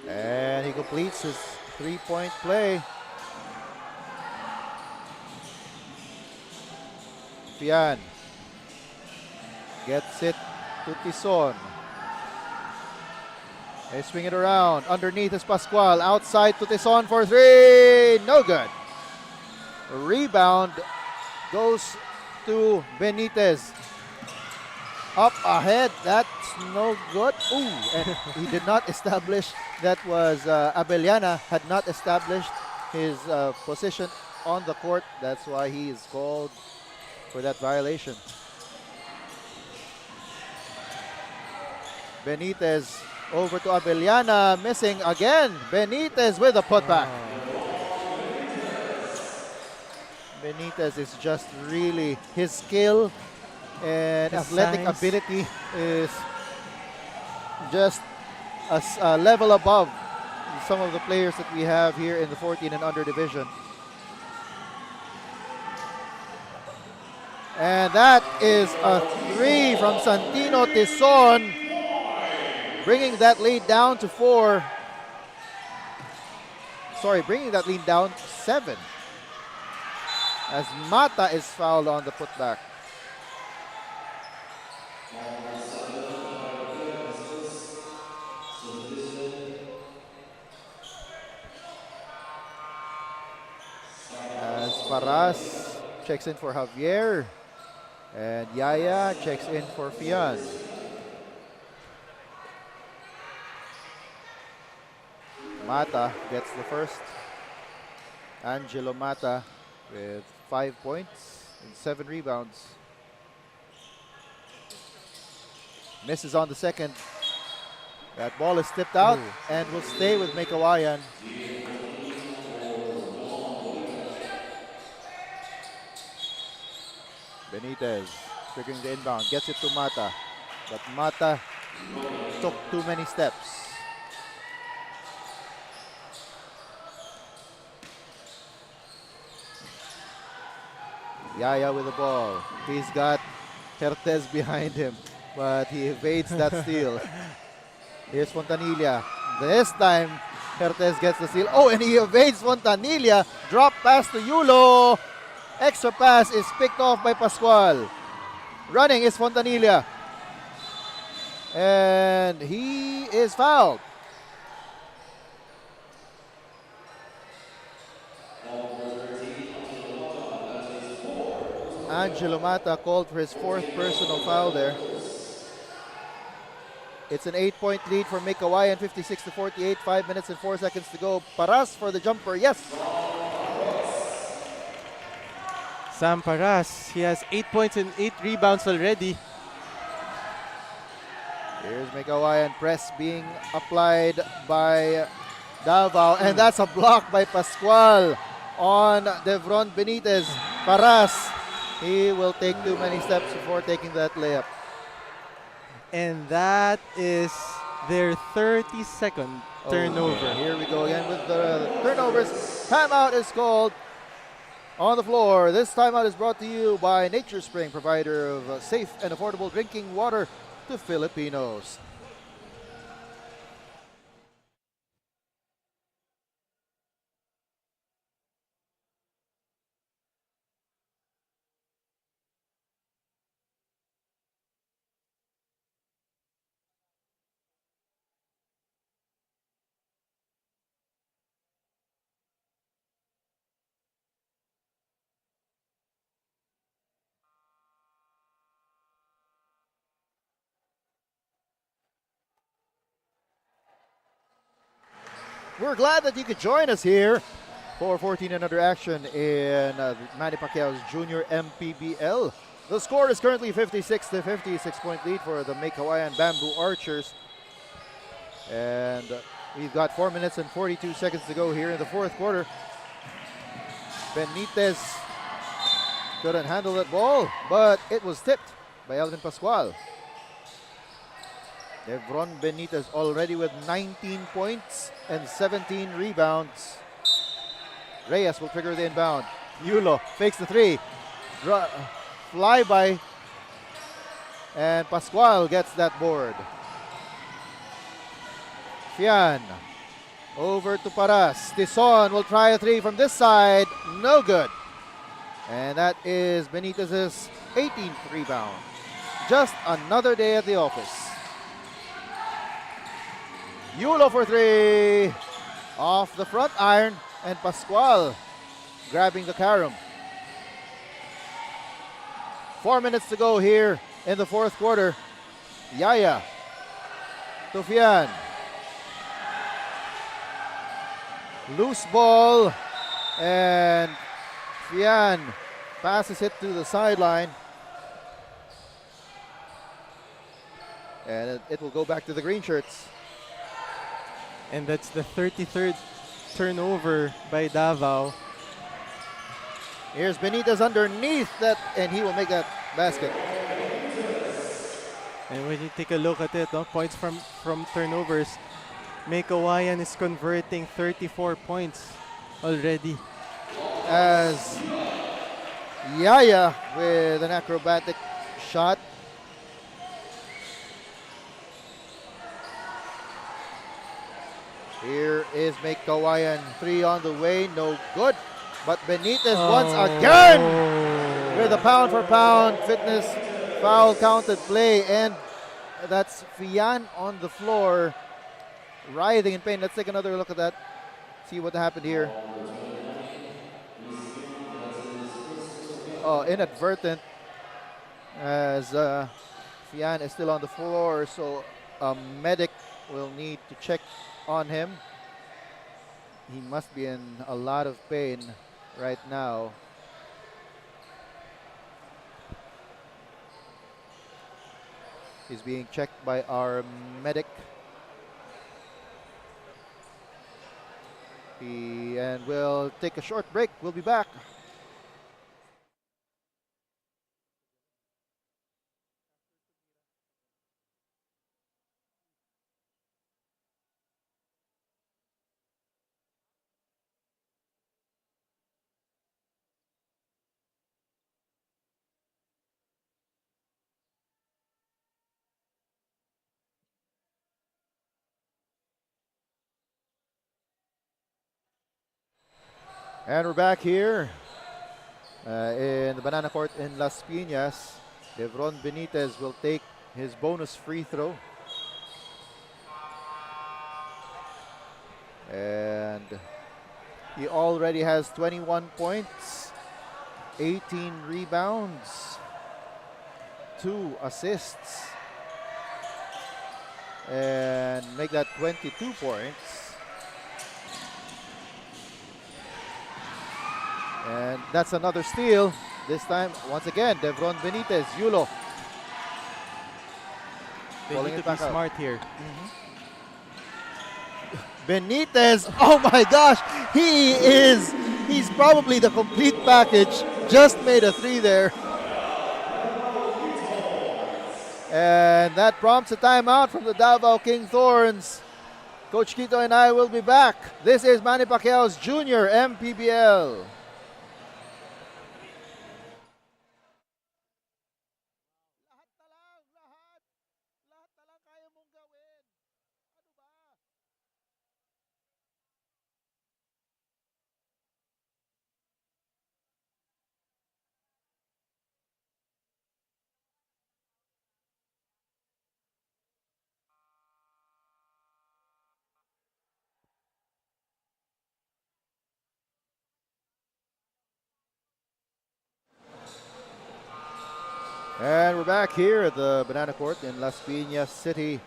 And he completes his 3-point play. Fian gets it to Tison. They swing it around. Underneath is Pascual. Outside to Tison for 3. No good. Rebound goes to Benitez. Up ahead. That's no good. Ooh, and he did not establish. That was Abellana had not established his position on the court. That's why he is called for that violation. Benitez over to Abellana, missing again. Benitez with a putback. Benitez is just really, his skill and His athletic size. ability is just a level above some of the players that we have here in the 14 and under division. And that is a 3 from Santino Tison, bringing that lead down to 4. Sorry, bringing that lead down to 7. As Mata is fouled on the putback. As Paras checks in for Javier. And Yaya checks in for Fian. Mata gets the first. Angelo Mata with 5 points and 7 rebounds. Misses on the second. That ball is tipped out and will stay with Meycauayan. Benitez triggering the inbound, gets it to Mata, but Mata took too many steps. Yaya with the ball. He's got Hertez behind him, but he evades that steal. Here's Fontanilla. This time, Hertez gets the steal. Oh, and he evades Fontanilla. Drop pass to Yulo. Extra pass is picked off by Pascual. Running is Fontanilla. And he is fouled. Angelo Mata called for his 4th personal foul there. It's an 8-point lead for Meycauayan, 56-48, 5 minutes and 4 seconds to go. Paras for the jumper, yes. Sam Paras, he has 8 points and 8 rebounds already. Here's Meycauayan, press being applied by Davao, and that's a block by Pascual on Devron Benitez. Paras, he will take too many steps before taking that layup. And that is their 32nd turnover. Here we go again with the turnovers. Timeout is called. On the floor, this timeout is brought to you by Nature Spring, provider of safe and affordable drinking water to Filipinos. We're glad that you could join us here for 14 and under action in Manny Pacquiao's Junior MPBL. The score is currently 56-50, 6-point lead for the Meycauayan Bamboo Archers. And we've got 4 minutes and 42 seconds to go here in the fourth quarter. Benitez couldn't handle that ball, but it was tipped by Alvin Pascual. Devron Benitez already with 19 points and 17 rebounds. Reyes will trigger the inbound. Yulo fakes the three. Flyby. And Pascual gets that board. Fian over to Paras. Tison will try a three from this side. No good. And that is Benitez's 18th rebound. Just another day at the office. Yulo for three. Off the front iron. And Pascual grabbing the carom. 4 minutes to go here in the fourth quarter. Yaya to Fian. Loose ball. And Fian passes it to the sideline. And it will go back to the green shirts. And that's the 33rd turnover by Davao. Here's Benitez underneath that, and he will make that basket. And when you take a look at it, points from turnovers, Meycauayan is converting 34 points already. As Yaya with an acrobatic shot. Here is Meycauayan, three on the way, no good. But Benitez once again with a pound-for-pound fitness foul counted play, and that's Fian on the floor, writhing in pain. Let's take another look at that, see what happened here. Oh, inadvertent, as Fian is still on the floor, so a medic will need to check on him. He must be in a lot of pain right now. He's being checked by our medic. And we'll take a short break. We'll be back. And we're back here in the Banana Court in Las Piñas. Devron Benitez will take his bonus free throw. And he already has 21 points, 18 rebounds, 2 assists, and make that 22 points. And that's another steal. This time, once again, Devron Benitez, Yulo. They need to be smart here. Benitez, oh my gosh, he's probably the complete package. Just made a three there. And that prompts a timeout from the Davao King Thorns. Coach Quito and I will be back. This is Manny Pacquiao's Junior MPBL. And we're back here at the Banana Court in Las Piñas City.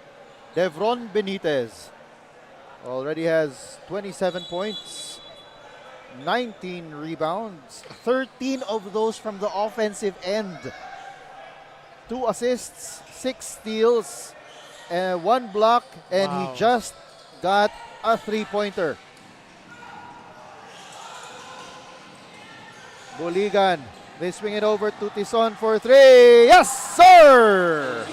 Devron Benitez already has 27 points, 19 rebounds, 13 of those from the offensive end. 2 assists, 6 steals, and 1 block, and Wow. he just got a 3-pointer. Buligan, they swing it over to Tison for 3. Yes, sir!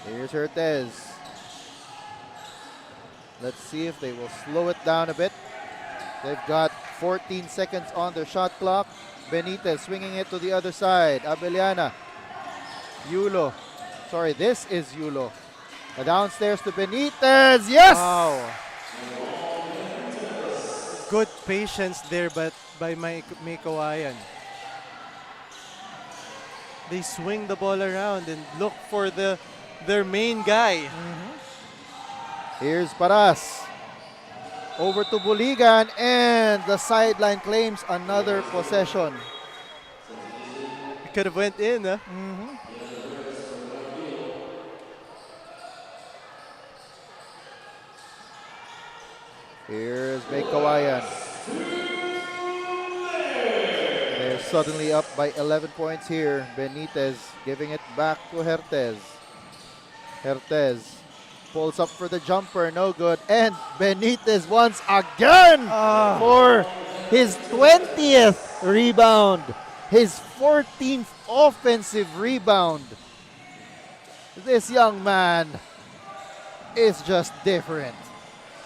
Here's Hertez. Let's see if they will slow it down a bit. They've got 14 seconds on their shot clock. Benitez swinging it to the other side. Abellana. Yulo. Sorry, this is Yulo. Downstairs to Benitez. Yes! Wow. Good patience there but by Meycauayan. They swing the ball around and look for their main guy. Here's Paras. Over to Buligan, and the sideline claims another possession. It could have went in, huh? Here's Meycauayan. They're suddenly up by 11 points here. Benitez giving it back to Hertez. Hertez pulls up for the jumper, no good. And Benitez once again for his 20th rebound. His 14th offensive rebound. This young man is just different.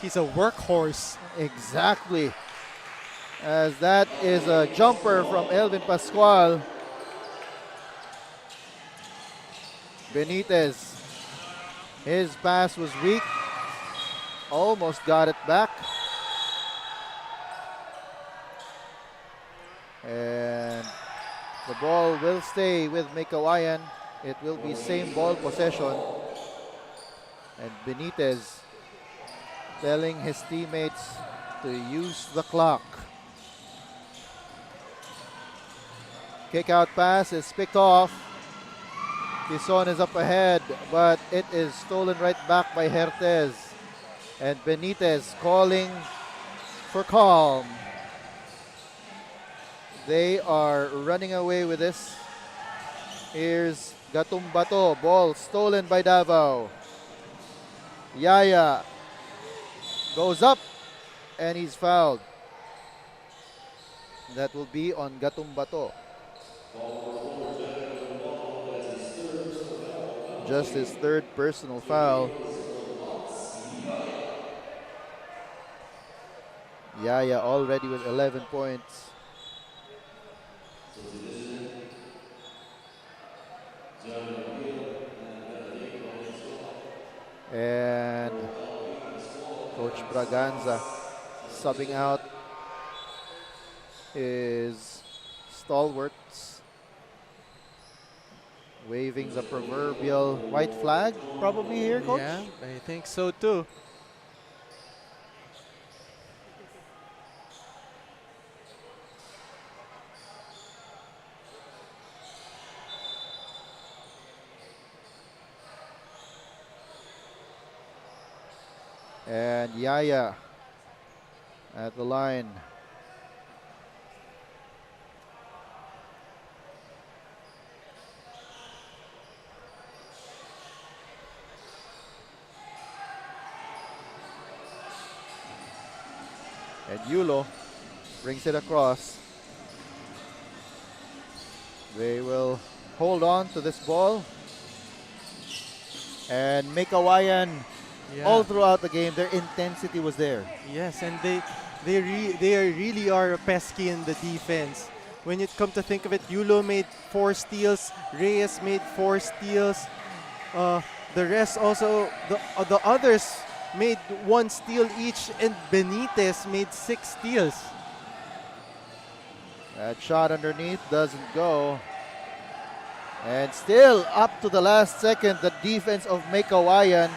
He's a workhorse. Exactly. As that is a jumper from Elvin Pascual. Benitez. His pass was weak. Almost got it back. And the ball will stay with Meycauayan. It will be same ball possession. And Benitez telling his teammates to use the clock. Kick out pass is picked off. Tison is up ahead, but it is stolen right back by Hertez. And Benitez calling for calm. They are running away with this. Here's Gatumbato, ball stolen by Davao. Yaya goes up and he's fouled. That will be on Gatumbato. Just his 3rd personal foul. Yaya already with 11 points. And Coach Braganza subbing out his stalwarts, waving the proverbial white flag probably here, Coach? Yeah, I think so too. And Yaya at the line. And Yulo brings it across. They will hold on to this ball. And Meycauayan, all throughout the game, their intensity was there. Yes, and they really are pesky in the defense. When you come to think of it, Yulo made 4 steals, Reyes made 4 steals. The rest also, the others made 1 steal each, and Benitez made 6 steals. That shot underneath doesn't go. And still up to the last second, the defense of Meycauayan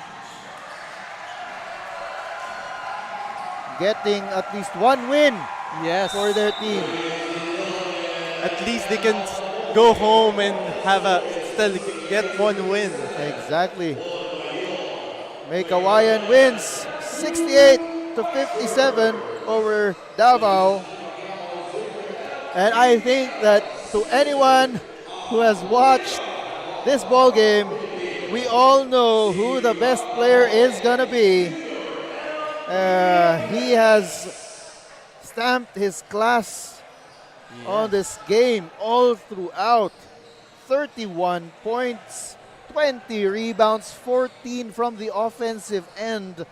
getting at least 1 win Yes. for their team. At least they can go home and still get one win. Exactly. Meycauayan wins 68-57 over Davao. And I think that to anyone who has watched this ball game, we all know who the best player is going to be. He has stamped his class on this game all throughout. 31 points, 20 rebounds, 14 from the offensive end,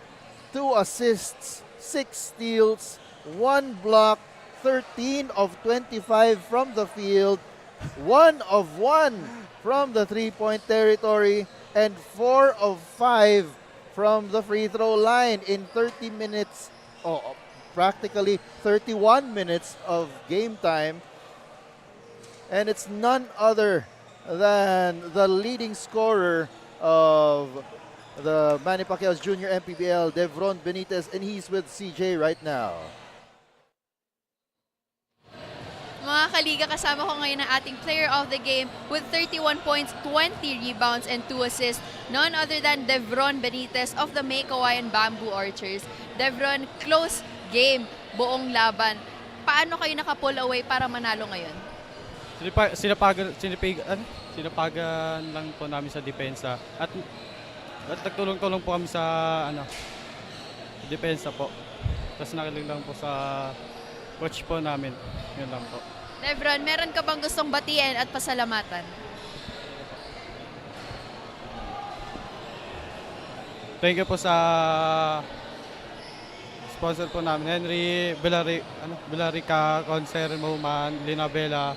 2 assists, 6 steals, 1 block, 13 of 25 from the field, 1 of 1 from the three-point territory, and 4 of 5 from the free throw line in 30 minutes, practically 31 minutes of game time. And it's none other than the leading scorer of the Manny Pacquiao's Junior MPBL, Devron Benitez, and he's with CJ right now. Mga kaliga, kasama ko ngayon ang ating player of the game with 31 points, 20 rebounds, and 2 assists. None other than Devron Benitez of the Meycauayan Bamboo Archers. Devron, close game, buong laban. Paano kayo naka-pull away para manalo ngayon? Sinapagan lang po namin sa depensa. At nagtulong-tulong po kami sa depensa po. Tapos nakilig lang po sa coach po namin. Yun lang po. Devron, meron ka bang gustong batiin at pasalamatan? Thank you po sa sponsor po namin, Henry, Bilarica, Concert, Mauman, Linabela,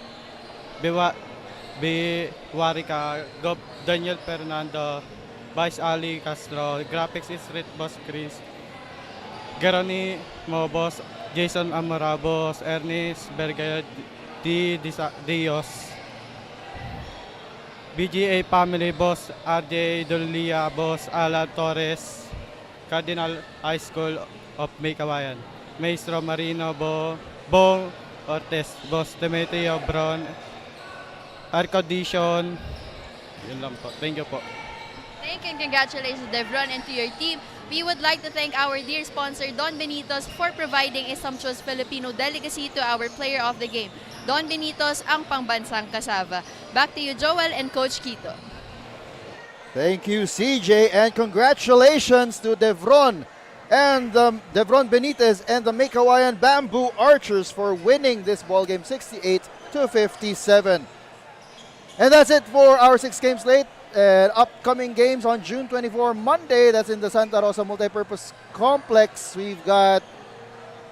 Biwarika, Gob, Daniel Fernando, Vice Ali Castro, Graphics Street Boss Chris, Garoni Mobos, Jason Amorabos, Ernest Bergaya, Dios, BGA Family Boss, RJ Dolia Boss, Alan Torres, Cardinal High School of Meycauayan, Maestro Marino Bong Ortiz, Boss Demetrio Bron, Air Condition. Yun lang po. Thank you po. Thank you and congratulations, Devron, and to your team. We would like to thank our dear sponsor, Don Benitos, for providing a sumptuous Filipino delicacy to our player of the game. Don Benitos, ang pangbansang kasava. Back to you, Joel and Coach Quito. Thank you, CJ, and congratulations to Devron and Devron Benitez and the Meycauayan Bamboo Archers for winning this ball game 68-57. And that's it for our 6-game slate. Upcoming games on June 24, Monday, that's in the Santa Rosa Multipurpose Complex. We've got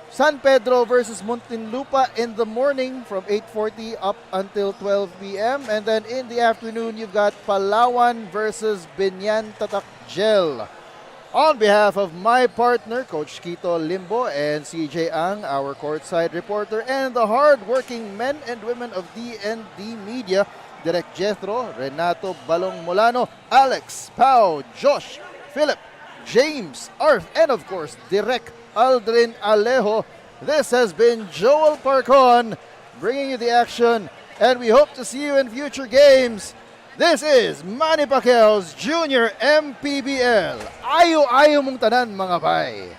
San Pedro versus Muntinlupa in the morning from 8:40 up until 12 p.m. And then in the afternoon, you've got Palawan versus Binyan Tatakjel. On behalf of my partner, Coach Quito Limbo and CJ Ang, our courtside reporter, and the hard-working men and women of D&D Media, Direk Jethro, Renato Balong Molano, Alex, Pau, Josh, Philip, James, Arth, and of course, Direk Aldrin Alejo. This has been Joel Parcon bringing you the action, and we hope to see you in future games. This is Manny Pacquiao's Junior MPBL. Ayo-ayo mong tanan, mga bay.